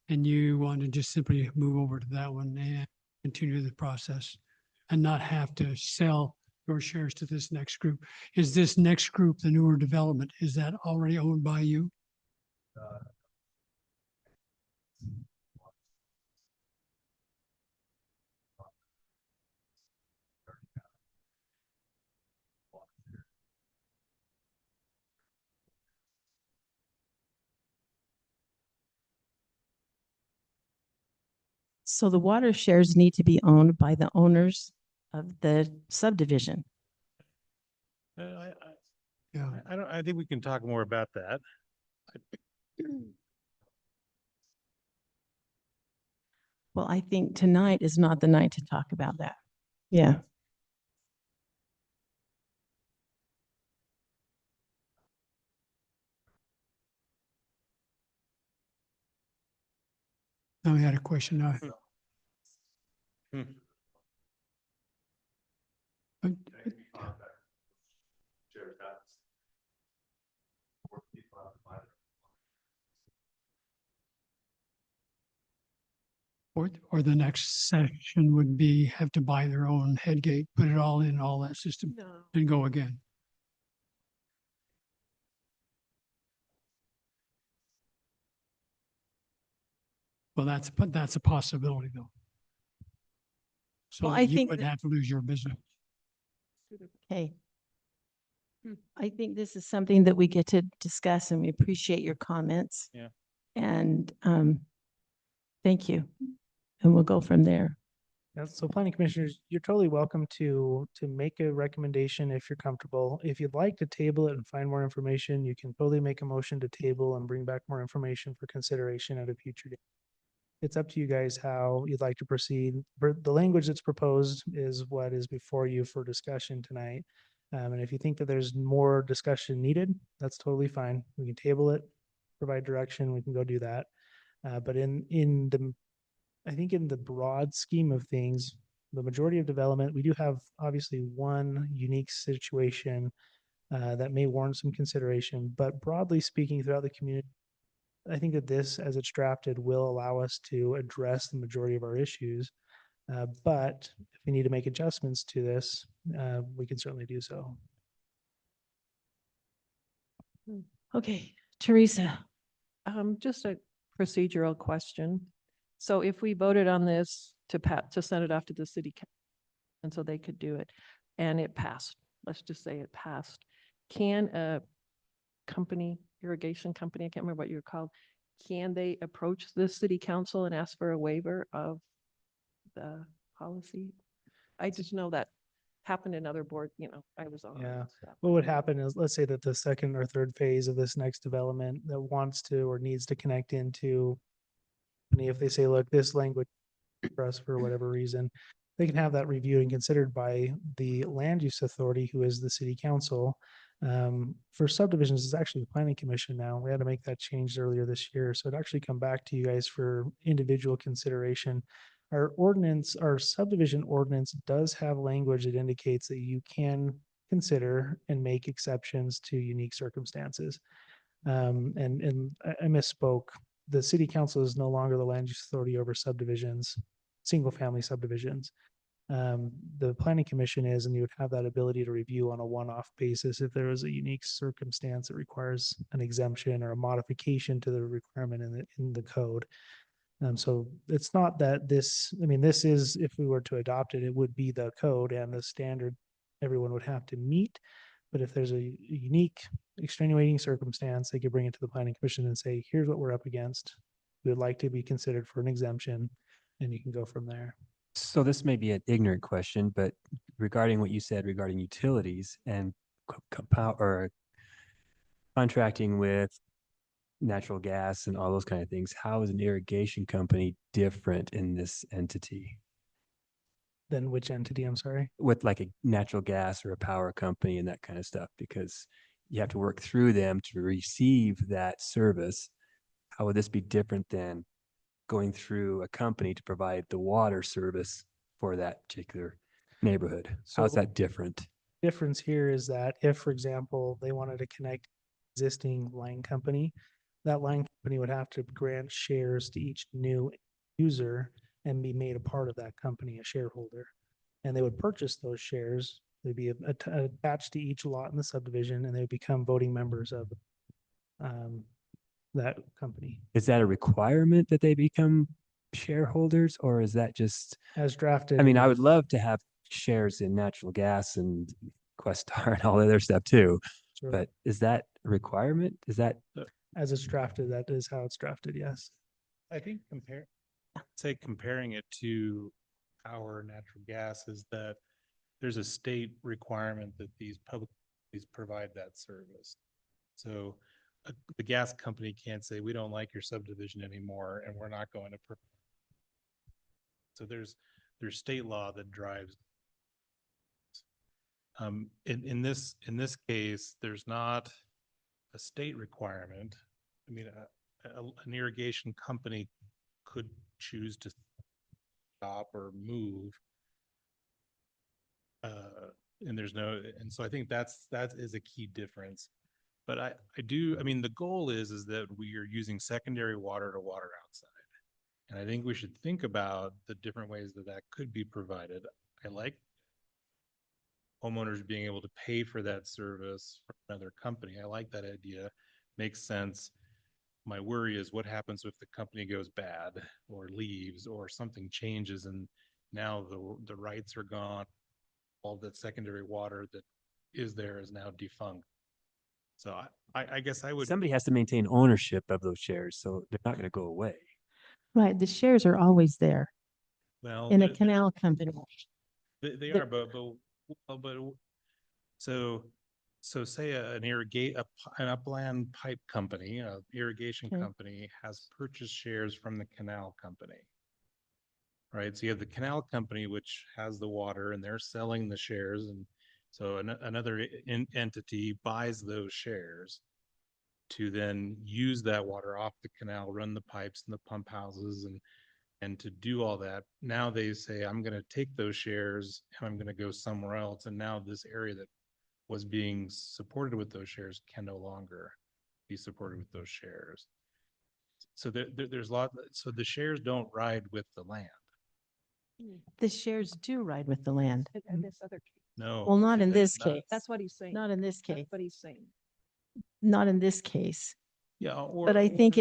and you want to just simply move over to that one and continue the process and not have to sell your shares to this next group. Is this next group, the newer development, is that already owned by you? So the water shares need to be owned by the owners of the subdivision. Yeah. I think we can talk more about that. Well, I think tonight is not the night to talk about that. Yeah. Now we had a question. Hmm. Uh, Or the next section would be have to buy their own head gate, put it all in all that system and go again. Well, that's a possibility though. So Well, I you think would that- have to lose your business. Okay. I think this is something that we get to discuss and we appreciate your comments. Yeah. And thank you. And we'll go from there. Yeah, so planning commissioners, you're totally welcome to make a recommendation if you're comfortable. If you'd like to table it and find more information, you can totally make a motion to table and bring back more information for consideration at a future date. It's up to you guys how you'd like to proceed. The language that's proposed is what is before you for discussion tonight. And if you think that there's more discussion needed, that's totally fine. We can table it, provide direction, we can go do that. But I think in the broad scheme of things, the majority of development, we do have obviously one unique situation that may warrant some consideration, but broadly speaking, throughout the community, I think that this, as it's drafted, will allow us to address the majority of our issues. But if we need to make adjustments to this, we can certainly do so. Okay, Teresa. Just a procedural question. So if we voted on this to send it off to the city council, and so they could do it, and it passed, let's just say it passed, can a company, irrigation company, I can't remember what you're called, can they approach the city council and ask for a waiver of the policy? I just know that happened in other board, I was on. Yeah. and stuff. What would happen is, let's say that the second or third phase of this next development that wants to or needs to connect into, if they say, look, this language for us for whatever reason, they can have that reviewed and considered by the land use authority, who is the city council. For subdivisions, it's actually the planning commission now. We had to make that change earlier this year. So it'd actually come back to you guys for individual consideration. Our ordinance, our subdivision ordinance does have language that indicates that you can consider and make exceptions to unique circumstances. And I misspoke. The city council is no longer the land use authority over subdivisions, single family subdivisions. The planning commission is, and you would have that ability to review on a one-off basis if there is a unique circumstance that requires an exemption or a modification to the requirement in the code. So it's not that this is, if we were to adopt it, it would be the code and the standard everyone would have to meet. But if there's a unique extenuating circumstance, they could bring it to the planning commission and say, here's what we're up against. We would like to be considered for an exemption, and you can go from there. So this may be an ignorant question, but regarding what you said regarding utilities and or contracting with natural gas and all those kind of things, how is an irrigation company different in this entity? Then which entity? I'm sorry. with like a natural gas or a power company and that kind of stuff, because you have to work through them to receive that service. How would this be different than going through a company to provide the water service for that particular neighborhood? How's So- that different? Difference here is that if, for example, they wanted to connect existing line company, that line company would have to grant shares to each new user and be made a part of that company, a shareholder. And they would purchase those shares. They'd be attached to each lot in the subdivision, and they would become voting members of that company. Is that a requirement that they become shareholders, or is that just, As drafted. I mean, I in- would love to have shares in natural gas and Questar and all the other stuff too, Sure. but is that a requirement? Is that, As it's drafted, that is how it's drafted, yes. I think comparing it to our natural gas is that there's a state requirement that these provide that service. So the gas company can't say, we don't like your subdivision anymore and we're not going to. So there's state law that drives. In this case, there's not a state requirement. I mean, an irrigation company could choose to stop or move. And there's no, and so I think that is a key difference. But I mean, the goal is that we are using secondary water to water outside. And I think we should think about the different ways that could be provided. I like homeowners being able to pay for that service from another company. I like that idea. Makes sense. My worry is what happens if the company goes bad or leaves or something changes and now the rights are gone. All that secondary water that is there is now defunct. So I guess I would. somebody has to maintain ownership of those shares, so they're not going to go away. Right, the shares are always there Well, in a canal company. they the- are, but so say an upland pipe company, irrigation Okay. company has purchased shares from the canal company. Right, so you have the canal company, which has the water and they're selling the shares. And so another entity buys those shares to then use that water off the canal, run the pipes and the pump houses and to do all that. Now they say, I'm going to take those shares and I'm going to go somewhere else. And now this area that was being supported with those shares can no longer be supported with those shares. So there's a lot, so the shares don't ride with the land. The shares do ride with the land. In this other case. No. Well, not in they- this not- case. That's what he's saying. Not in this That's case, what he's saying. not in this case. Yeah. But I think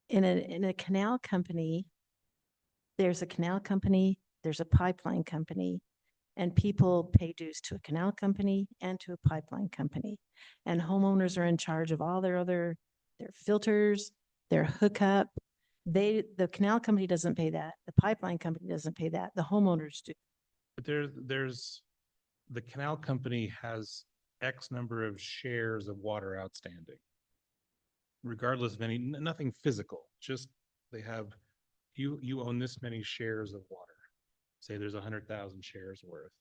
in a canal company, there's a canal company, there's a pipeline company, and people pay dues to a canal company and to a pipeline company. And homeowners are in charge of all their filters, their hookup. The canal company doesn't pay that. The pipeline company doesn't pay that. The homeowners do. But there's, the canal company has X number of shares of water outstanding. Regardless of nothing physical, just they have, you own this many shares of water. Say there's 100,000 shares worth.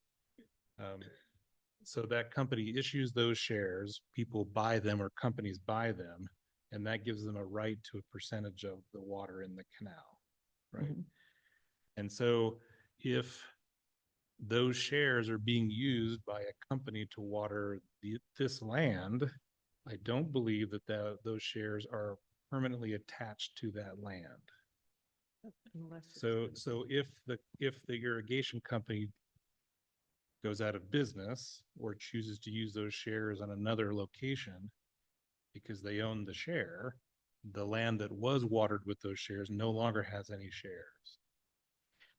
So that company issues those shares, people buy them or companies buy them, and that gives them a right to a percentage of the water in the canal, right? Mhm. And so if those shares are being used by a company to water this land, I don't believe that those shares are permanently attached to that land. Unless it's- So if the irrigation company goes out of business or chooses to use those shares on another location because they own the share, the land that was watered with those shares no longer has any shares.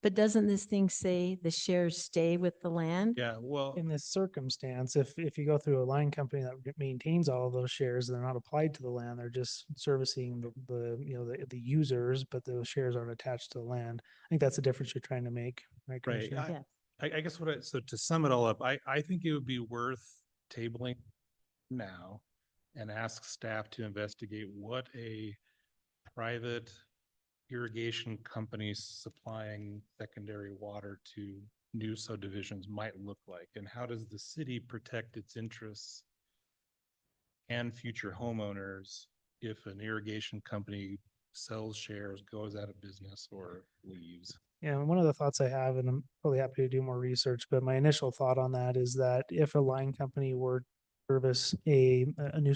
But doesn't this thing say the shares stay with the land? Yeah, well, In this circumstance, if you go through a line company that maintains all of those shares, they're not applied to the land, they're just servicing the users, but those shares aren't attached to the land. I think that's the difference you're trying to make, right? right. Commissioner? Yes. I guess so to sum it all up, I think it would be worth tabling now and ask staff to investigate what a private irrigation companies supplying secondary water to new subdivisions might look like? And how does the city protect its interests and future homeowners if an irrigation company sells shares, goes out of business, or leaves? Yeah, and one of the thoughts I have, and I'm probably happy to do more research, but my initial thought on that is that if a line company were to service a new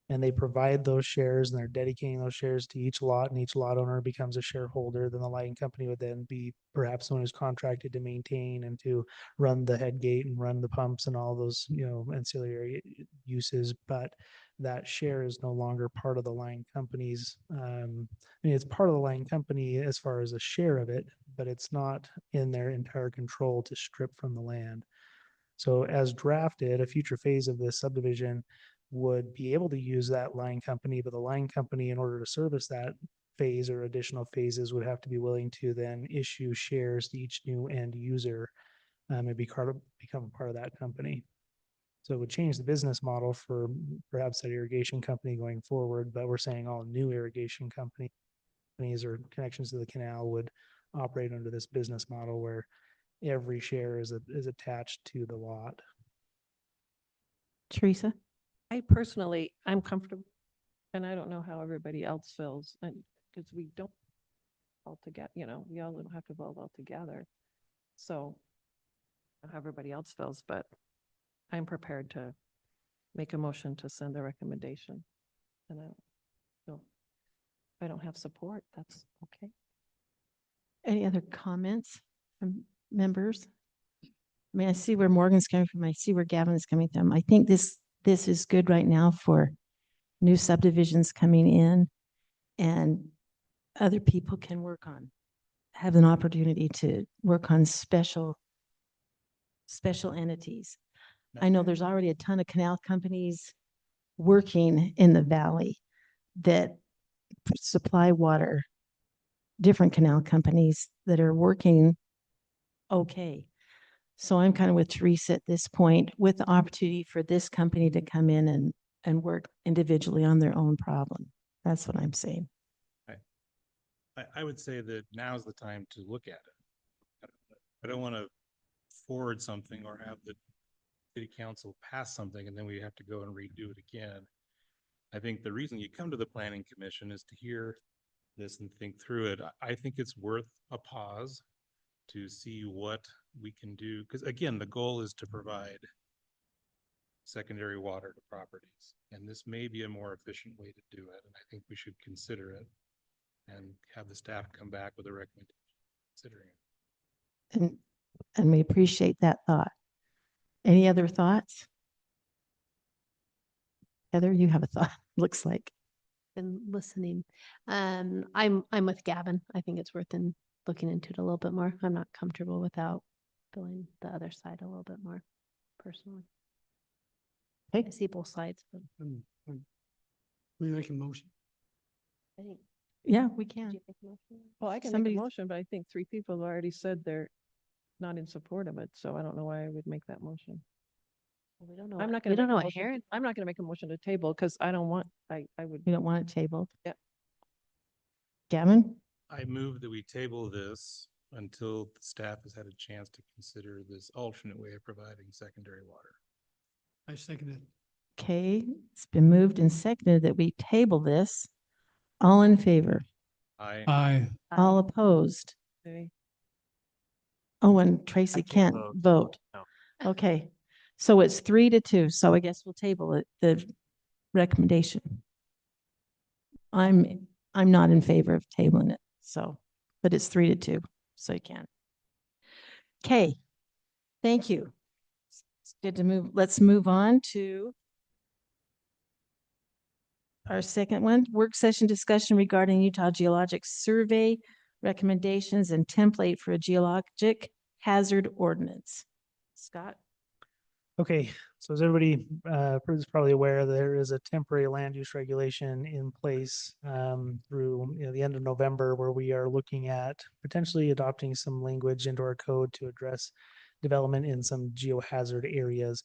and they provide those shares and they're dedicating those shares to each lot and each lot owner becomes a shareholder, then the lighting company would then be perhaps someone who's contracted to maintain and to run the head gate and run the pumps and all those, ancillary uses. But that share is no longer part of the line company's, it's part of the line company as far as a share of it, but it's not in their entire control to strip from the land. So as drafted, a future phase of this subdivision would be able to use that line company, but the line company, in order to service that phase or additional phases, would have to be willing to then issue shares to each new end user and become a part of that company. So it would change the business model for perhaps that irrigation company going forward, but we're saying all new irrigation companies or connections to the canal would operate under this business model where every share is attached to the lot. Teresa? I personally, I'm comfortable, and I don't know how everybody else feels, and because we don't all together, we all don't have to vote all together. So I don't know how everybody else feels, but I'm prepared to make a motion to send a recommendation. And if I don't have support, that's okay. Any other comments from members? I mean, I see where Morgan's coming from. I see where Gavin is coming from. I think this is good right now for new subdivisions coming in, and other people can have an opportunity to work on special entities. I know there's already a ton of canal companies working in the valley that supply water, different canal companies that are working okay. So I'm kind of with Teresa at this point, with the opportunity for this company to come in and work individually on their own problem. That's what I'm saying. I would say that now's the time to look at it. I don't want to forward something or have the city council pass something and then we have to go and redo it again. I think the reason you come to the planning commission is to hear this and think through it. I think it's worth a pause to see what we can do. Because again, the goal is to provide secondary water to properties. And this may be a more efficient way to do it. And I think we should consider it and have the staff come back with a recommendation considering it. And we appreciate that thought. Any other thoughts? Heather, you have a thought, looks like. Been listening. I'm with Gavin. I think it's worth looking into it a little bit more. I'm not comfortable without feeling the other side a little bit more personally. Okay. I see both sides, but We make a motion. I think. Yeah, we Did can. you make a motion? Well, I can make Somebody's- a motion, but I think 3 people have already said they're not in support of it. So I don't know why I would make that motion. We don't know. I'm not We going to don't know make a what motion. Heron. I'm not going to make a motion to table because I don't want, I would, You don't want it tabled? Yeah. Gavin? I move that we table this until the staff has had a chance to consider this alternate way of providing secondary water. I second it. Okay, it's been moved and seconded that we table this. All in favor? Aye. All opposed? say, Oh, and Tracy can't can't vote. vote. No. Okay, so it's 3-2, so I guess we'll table it, the recommendation. I'm not in favor of tabling it, so, but it's 3-2, so you can. Okay, thank you. It's good to move, let's move on to our second one, work session discussion regarding Utah Geologic Survey recommendations and template for a geologic hazard ordinance. Scott? Okay, so as everybody is probably aware, there is a temporary land use regulation in place through the end of November, where we are looking at potentially adopting some language into our code to address development in some geohazard areas.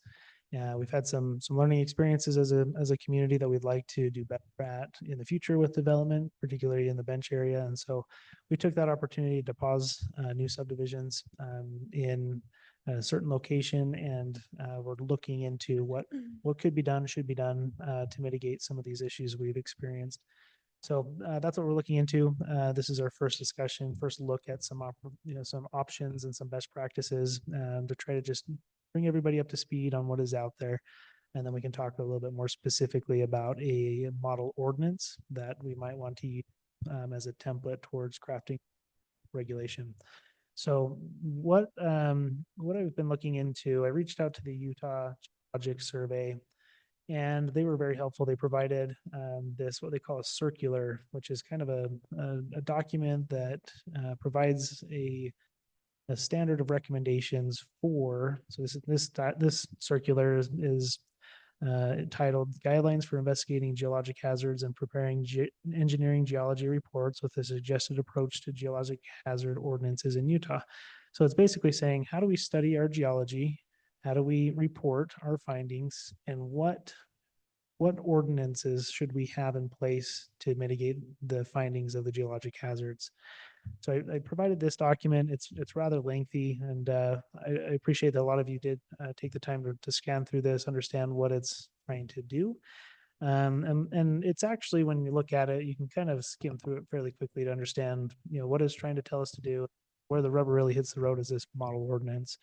We've had some learning experiences as a community that we'd like to do better at in the future with development, particularly in the bench area. And so we took that opportunity to pause new subdivisions in a certain location, and we're looking into what could be done, should be done to mitigate some of these issues we've experienced. So that's what we're looking into. This is our first discussion, first look at some options and some best practices to try to just bring everybody up to speed on what is out there. And then we can talk a little bit more specifically about a model ordinance that we might want to use as a template towards crafting regulation. So what I've been looking into, I reached out to the Utah Geologic Survey, and they were very helpful. They provided this, what they call a circular, which is kind of a document that provides a standard of recommendations for. So this circular is titled "Guidelines for Investigating Geologic Hazards and Preparing Engineering Geology Reports with a Suggested Approach to Geologic Hazard Ordinances in Utah." So it's basically saying, how do we study our geology? How do we report our findings? And what ordinances should we have in place to mitigate the findings of the geologic hazards? So I provided this document. It's rather lengthy, and I appreciate that a lot of you did take the time to scan through this, understand what it's trying to do. And it's actually, when you look at it, you can kind of skim through it fairly quickly to understand, what it's trying to tell us to do. Where the rubber really hits the road is this model ordinance.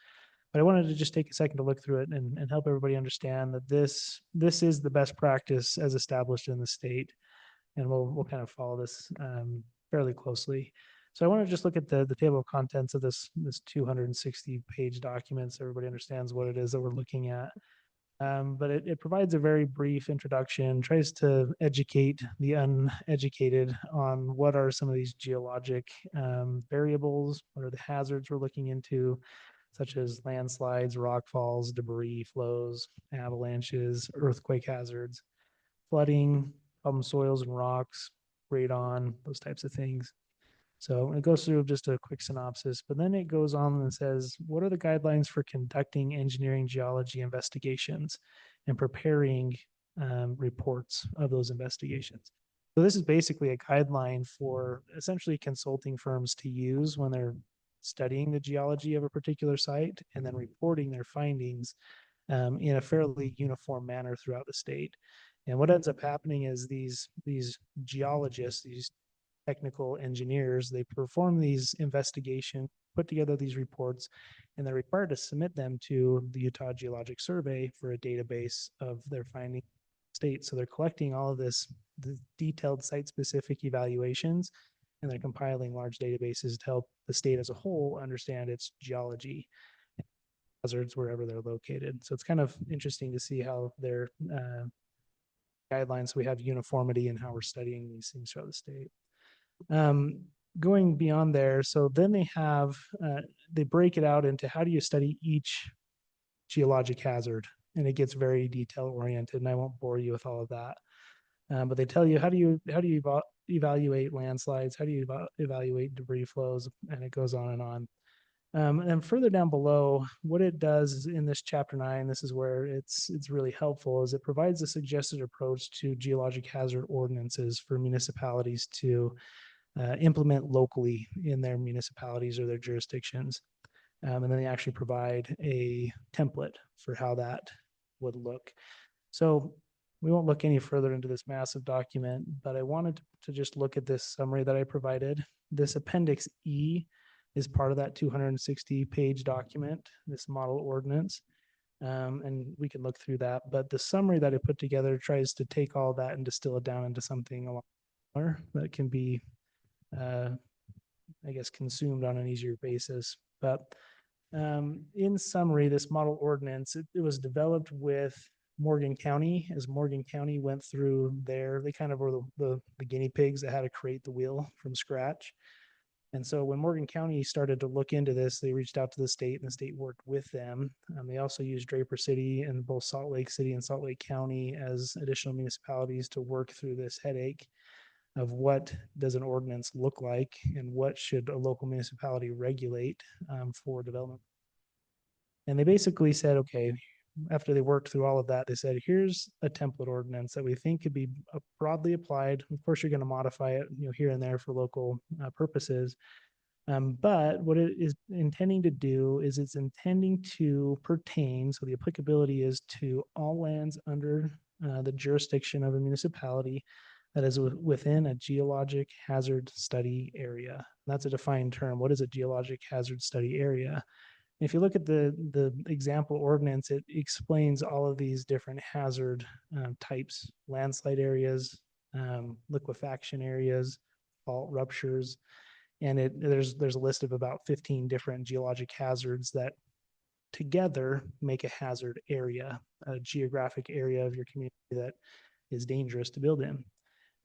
But I wanted to just take a second to look through it and help everybody understand that this is the best practice as established in the state. And we'll kind of follow this fairly closely. So I want to just look at the table of contents of this 260-page document so everybody understands what it is that we're looking at. But it provides a very brief introduction, tries to educate the uneducated on what are some of these geologic variables, what are the hazards we're looking into, such as landslides, rock falls, debris flows, avalanches, earthquake hazards, flooding, problem soils and rocks, radon, those types of things. So it goes through just a quick synopsis, but then it goes on and says, what are the guidelines for conducting engineering geology investigations and preparing reports of those investigations? So this is basically a guideline for essentially consulting firms to use when they're studying the geology of a particular site and then reporting their findings in a fairly uniform manner throughout the state. And what ends up happening is these geologists, these technical engineers, they perform these investigations, put together these reports, and they're required to submit them to the Utah Geologic Survey for a database of their findings in the state. So they're collecting all of the detailed site-specific evaluations, and they're compiling large databases to help the state as a whole understand its geology and hazards wherever they're located. So it's kind of interesting to see how their guidelines, so we have uniformity in how we're studying these things throughout the state. Going beyond there, so then they break it out into how do you study each geologic hazard, and it gets very detail oriented, and I won't bore you with all of that. But they tell you how do you evaluate landslides, how do you evaluate debris flows, and it goes on and on. And then further down below, what it does is in this chapter 9, this is where it's really helpful, is it provides a suggested approach to geologic hazard ordinances for municipalities to implement locally in their municipalities or their jurisdictions. And then they actually provide a template for how that would look. So we won't look any further into this massive document, but I wanted to just look at this summary that I provided. This Appendix E is part of that 260-page document, this model ordinance. And we can look through that. But the summary that I put together tries to take all that and distill it down into something a lot more that can be, I guess, consumed on an easier basis. But in summary, this model ordinance, it was developed with Morgan County, as Morgan County went through they kind of were the guinea pigs that had to create the wheel from scratch. And so when Morgan County started to look into this, they reached out to the state, and the state worked with them. They also used Draper City and both Salt Lake City and Salt Lake County as additional municipalities to work through this headache of what does an ordinance look like and what should a local municipality regulate for development. And they basically said, okay, after they worked through all of that, they said, here's a template ordinance that we think could be broadly applied. Of course, you're going to modify it, here and there for local purposes. But what it is intending to do is it's intending to pertain, so the applicability is to all lands under the jurisdiction of a municipality that is within a geologic hazard study area. That's a defined term. What is a geologic hazard study area? If you look at the example ordinance, it explains all of these different hazard types: landslide areas, liquefaction areas, fault ruptures, and there's a list of about 15 different geologic hazards that together make a hazard area, a geographic area of your community that is dangerous to build in.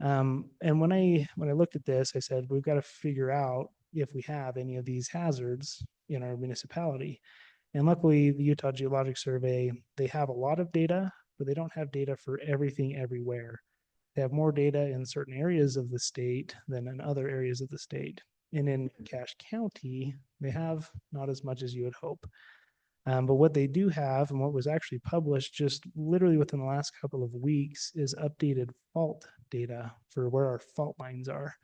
And when I looked at this, I said, we've got to figure out if we have any of these hazards in our municipality. And luckily, the Utah Geologic Survey, they have a lot of data, but they don't have data for everything everywhere. They have more data in certain areas of the state than in other areas of the state. And in Cache County, they have not as much as you would hope. But what they do have, and what was actually published just literally within the last couple of weeks, is updated fault data for where our fault lines are.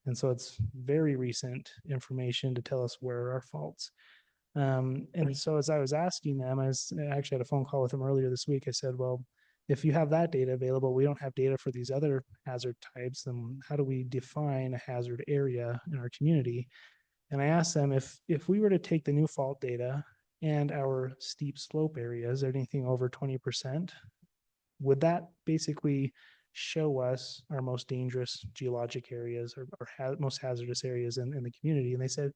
And so it's very recent information to tell us where are our faults. And so as I was asking them, I actually had a phone call with them earlier this week. I said, well, if you have that data available, we don't have data for these other hazard types, then how do we define a hazard area in our community? And I asked them if we were to take the new fault data and our steep slope areas, anything over 20%, would that basically show us our most dangerous geologic areas or most hazardous areas in the community? And they said,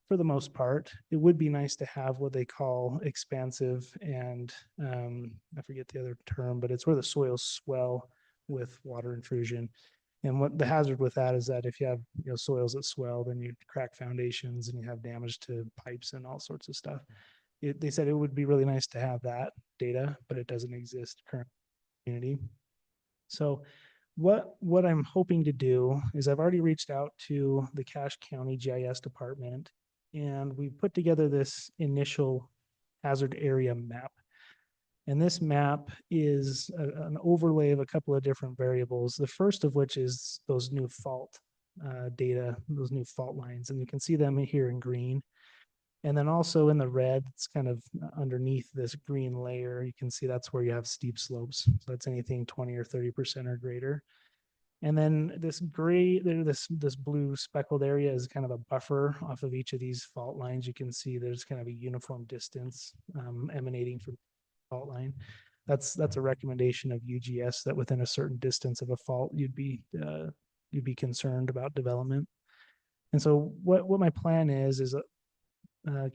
for the most part, it would be nice to have what they call expansive and I forget the other term, but it's where the soils swell with water intrusion. And what the hazard with that is that if you have soils that swell, then you crack foundations and you have damage to pipes and all sorts of stuff. They said it would be really nice to have that data, but it doesn't exist currently in the community. So what I'm hoping to do is I've already reached out to the Cache County GIS department, and we put together this initial hazard area map. And this map is an overlay of a couple of different variables. The first of which is those new fault data, those new fault lines. And you can see them here in green. And then also in the red, it's kind of underneath this green layer. You can see that's where you have steep slopes. So that's anything 20 or 30% or greater. And then this gray, this blue speckled area is kind of a buffer off of each of these fault lines. You can see there's kind of a uniform distance emanating from the fault line. That's a recommendation of UGS that within a certain distance of a fault, you'd be concerned about development. And so what my plan is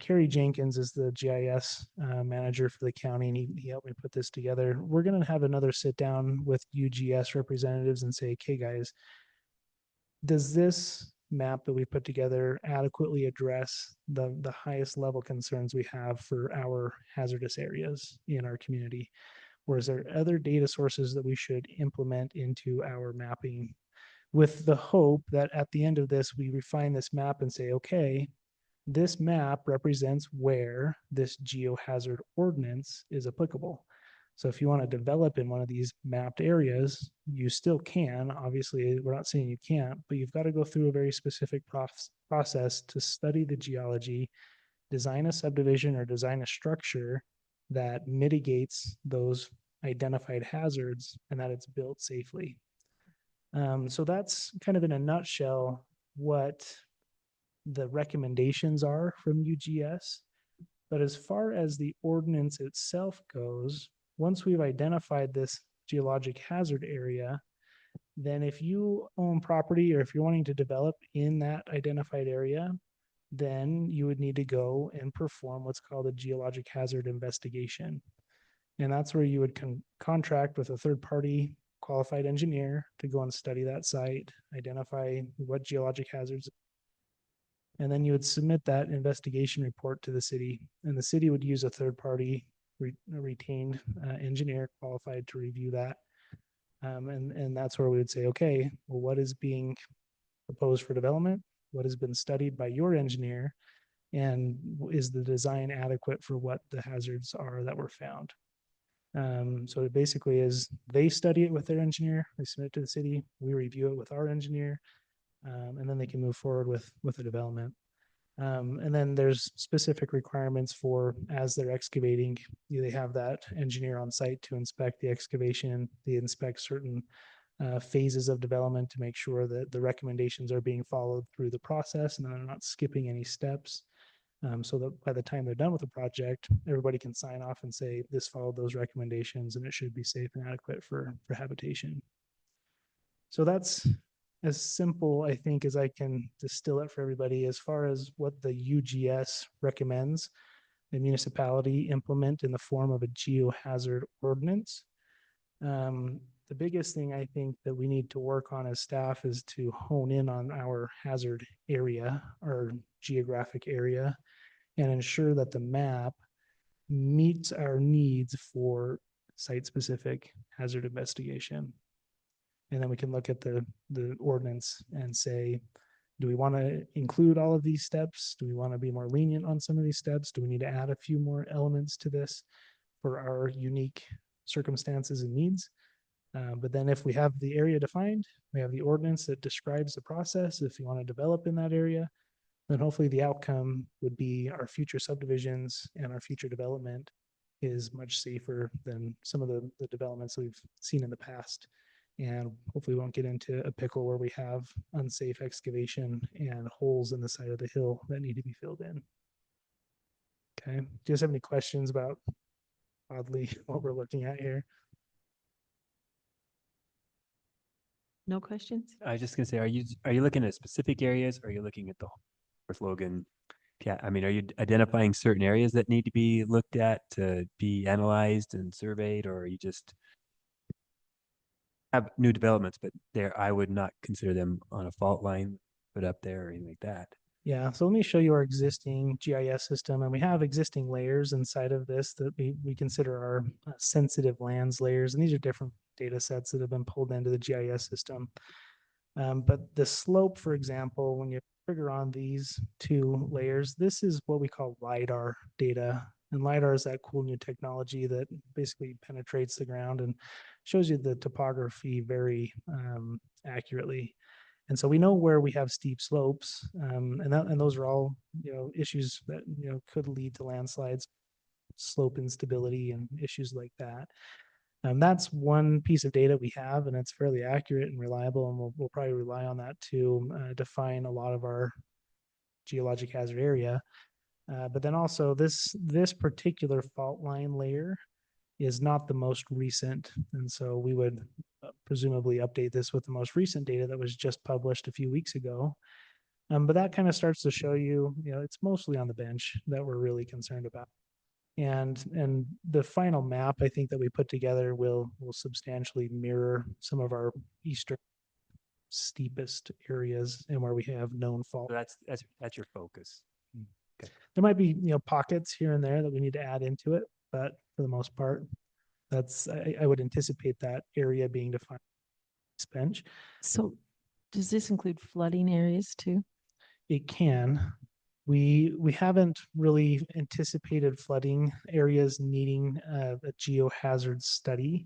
Kerry Jenkins is the GIS manager for the county, and he helped me put this together. We're going to have another sit down with UGS representatives and say, okay, guys, does this map that we put together adequately address the highest level concerns we have for our hazardous areas in our community? Or is there other data sources that we should implement into our mapping, with the hope that at the end of this, we refine this map and say, okay, this map represents where this geohazard ordinance is applicable. So if you want to develop in one of these mapped areas, you still can. Obviously, we're not saying you can't, but you've got to go through a very specific process to study the geology, design a subdivision or design a structure that mitigates those identified hazards and that it's built safely. So that's kind of in a nutshell what the recommendations are from UGS. But as far as the ordinance itself goes, once we've identified this geologic hazard area, then if you own property or if you're wanting to develop in that identified area, then you would need to go and perform what's called a geologic hazard investigation. And that's where you would contract with a third-party qualified engineer to go and study that site, identify what geologic hazards, and then you would submit that investigation report to the city, and the city would use a third-party retained engineer qualified to review that. And that's where we would say, okay, well, what is being proposed for development? What has been studied by your engineer? And is the design adequate for what the hazards are that were found? So it basically is they study it with their engineer, they submit it to the city, we review it with our engineer, and then they can move forward with the development. And then there's specific requirements for as they're excavating, they have that engineer on site to inspect the excavation. They inspect certain phases of development to make sure that the recommendations are being followed through the process and they're not skipping any steps. So that by the time they're done with the project, everybody can sign off and say, this followed those recommendations and it should be safe and adequate for habitation. So that's as simple, I think, as I can distill it for everybody as far as what the UGS recommends the municipality implement in the form of a geohazard ordinance. The biggest thing I think that we need to work on as staff is to hone in on our hazard area, our geographic area, and ensure that the map meets our needs for site-specific hazard investigation. And then we can look at the ordinance and say, do we want to include all of these steps? Do we want to be more lenient on some of these steps? Do we need to add a few more elements to this for our unique circumstances and needs? But then if we have the area defined, we have the ordinance that describes the process. If you want to develop in that area, then hopefully the outcome would be our future subdivisions and our future development is much safer than some of the developments that we've seen in the past. And hopefully we won't get into a pickle where we have unsafe excavation and holes in the side of the hill that need to be filled in. Okay, do you guys have any questions about oddly what we're looking at here? No questions? I was just gonna say, are you looking at specific areas? Or are you looking at the North Logan? Yeah, I mean, are you identifying certain areas that need to be looked at to be analyzed and surveyed, or are you just have new developments, but there, I would not consider them on a fault line put up there or anything like that. Yeah, so let me show you our existing GIS system, and we have existing layers inside of this that we consider our sensitive lands layers, and these are different data sets that have been pulled into the GIS system. But the slope, for example, when you trigger on these two layers, this is what we call LiDAR data. And LiDAR is that cool new technology that basically penetrates the ground and shows you the topography very accurately. And so we know where we have steep slopes, and those are all issues that could lead to landslides, slope instability, and issues like that. That's one piece of data we have, and it's fairly accurate and reliable, and we'll probably rely on that to define a lot of our geologic hazard area. But then also this particular fault line layer is not the most recent, and so we would presumably update this with the most recent data that was just published a few weeks ago. But that kind of starts to show you, it's mostly on the bench that we're really concerned about. And the final map I think that we put together will substantially mirror some of our eastern steepest areas and where we have known fault. So that's your focus. There might be pockets here and there that we need to add into it, but for the most part, that's I would anticipate that area being defined as bench. So does this include flooding areas too? It can. We haven't really anticipated flooding areas needing a geohazard study,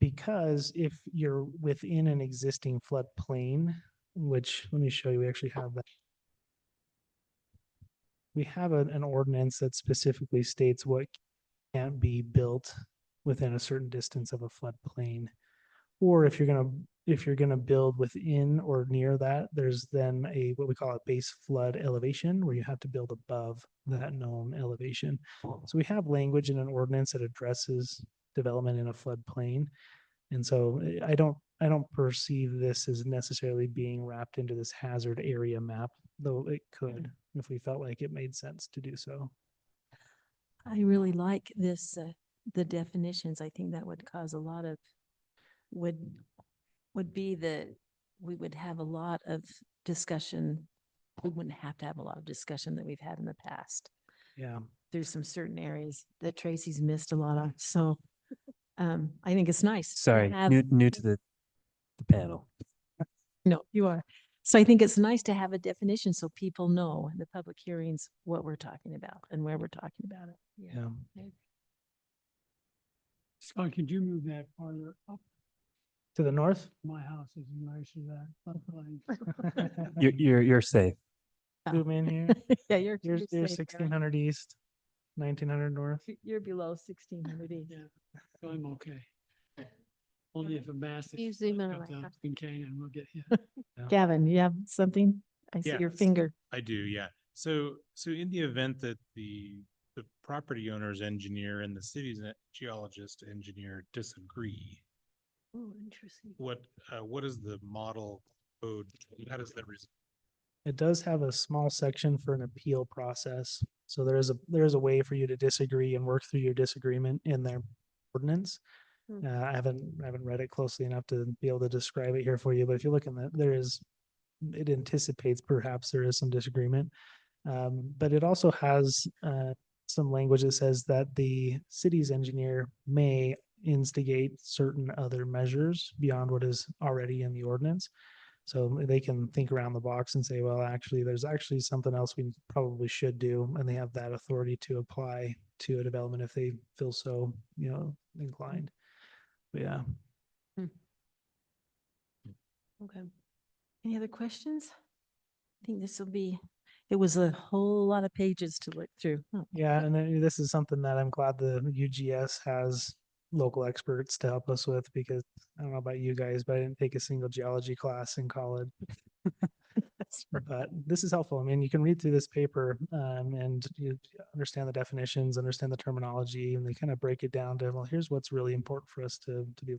because if you're within an existing floodplain, which let me show you, we actually have that. We have an ordinance that specifically states what can't be built within a certain distance of a floodplain. Or if you're gonna build within or near that, there's then what we call a base flood elevation, where you have to build above that known elevation. So we have language in an ordinance that addresses development in a floodplain. And so I don't perceive this as necessarily being wrapped into this hazard area map, though it could if we felt like it made sense to do so. I really like this, the definitions. I think that would cause a lot of, would be that we would have a lot of discussion. We wouldn't have to have a lot of discussion that we've had in the past Yeah. through some certain areas that Tracy's missed a lot of. So I think it's nice. to Sorry, have- new to the panel. No, you are. So I think it's nice to have a definition so people know in the public hearings what we're talking about and where we're talking about it. Yeah. Scott, could you move that farther up? To the north? My house is nice as that. You're safe. Zoom in here. Yeah, you're. Here's, you're here's safe, sixteen Aaron. hundred east, 1900 north. You're below 1600 east. Yeah, so I'm okay. Only if a massive. You zoom in on comes my up house. in Canaan, we'll get hit. Gavin, you have something? I see your Yes. finger. I do, yeah. So in the event that the property owner's engineer and the city's geologist engineer disagree, Oh, interesting. what is the model code? How does that result? It does have a small section for an appeal process. So there is a way for you to disagree and work through your disagreement in their ordinance. Hmm. I haven't read it closely enough to be able to describe it here for you, but if you look in that, it anticipates perhaps there is some disagreement. But it also has some language that says that the city's engineer may instigate certain other measures beyond what is already in the ordinance. So they can think around the box and say, well, actually, there's actually something else we probably should do. And they have that authority to apply to a development if they feel so, inclined. But yeah. Okay. Any other questions? I think it was a whole lot of pages to look through. Oh, Yeah, and then this is something that I'm glad the UGS has local experts to help us with, because I don't know about you guys, but I didn't take a single geology class in college. But this is helpful. I mean, you can read through this paper and you understand the definitions, understand the terminology, and they kind of break it down to, well, here's what's really important for us to be,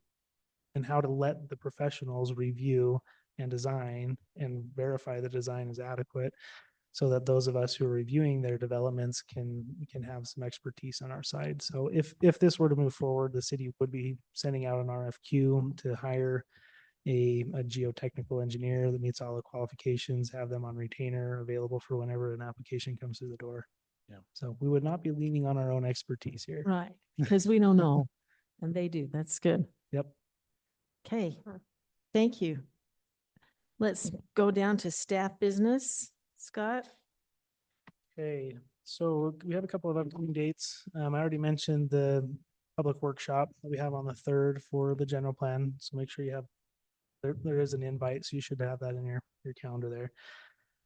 and how to let the professionals review and design and verify the design is adequate, so that those of us who are reviewing their developments can have some expertise on our side. So if this were to move forward, the city would be sending out an RFQ to hire a geotechnical engineer that meets all the qualifications, have them on retainer, available for whenever an application comes through the door. Yeah. So we would not be leaning on our own expertise here. right, because we don't know, and they do. That's good. Yep. Okay, thank you. Let's go down to staff business. Scott? Okay, so we have a couple of upcoming dates. I already mentioned the public workshop that we have on the 3rd for the general plan. So make sure you have, there is an invite, so you should have that in your calendar there.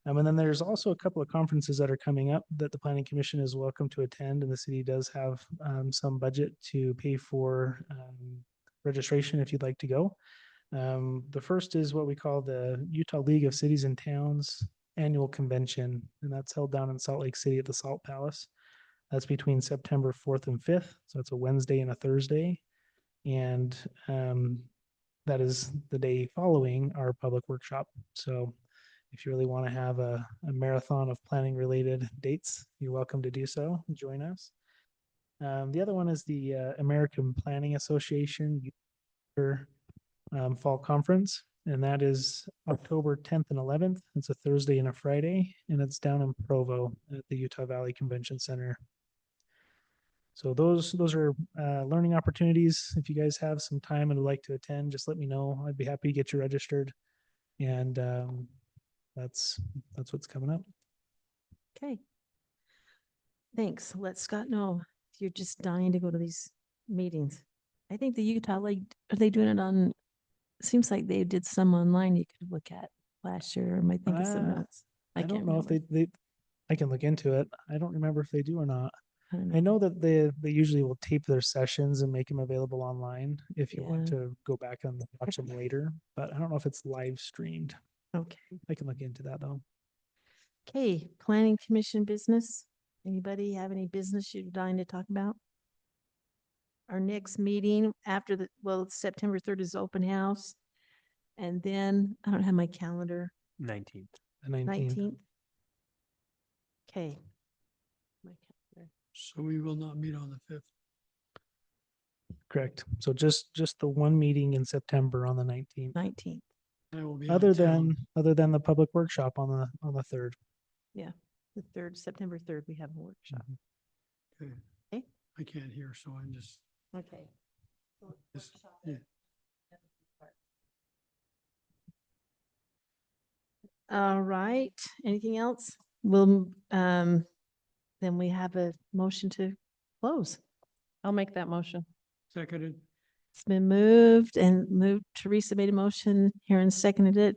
And then there's also a couple of conferences that are coming up that the Planning Commission is welcome to attend, and the city does have some budget to pay for registration if you'd like to go. The first is what we call the Utah League of Cities and Towns Annual Convention, and that's held down in Salt Lake City at the Salt Palace. That's between September 4th and 5th. So it's a Wednesday and a Thursday. And that is the day following our public workshop. So if you really want to have a marathon of planning related dates, you're welcome to do so. Join us. The other one is the American Planning Association Fall Conference, and that is October 10th and 11th. It's a Thursday and a Friday, and it's down in Provo at the Utah Valley Convention Center. So those are learning opportunities. If you guys have some time and would like to attend, just let me know. I'd be happy to get you registered. And that's what's coming up. Okay. Thanks. Let Scott know if you're just dying to go to these meetings. I think the Utah League, are they doing it on, seems like they did some online you could look at last year, or am I thinking something else? I don't can't know if remember. they I can look into it. I don't remember if they do or not. I don't I know that they usually will tape their sessions and make them available online if you want Yeah. to go back and watch them later, but I don't know if it's live streamed. Okay. I can look into that though. Okay, Planning Commission business. Anybody have any business you're dying to talk about? Our next meeting after September 3rd is open house. And then, I don't have my calendar, 19th. The 19th. 19th. Okay. My calendar. So we will not meet on the 5th. Correct. So just the one meeting in September on the 19th. 19th. I will be Other out of town. than the public workshop on the 3rd. The 3rd, September 3rd, we have a workshop. Okay. Okay. I can't hear, so I'm just, Okay. yeah. All right. Anything else? We'll, then we have a motion to close. I'll make that motion. Seconded. It's been moved. Teresa made a motion, Aaron seconded it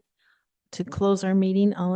to close our meeting. All in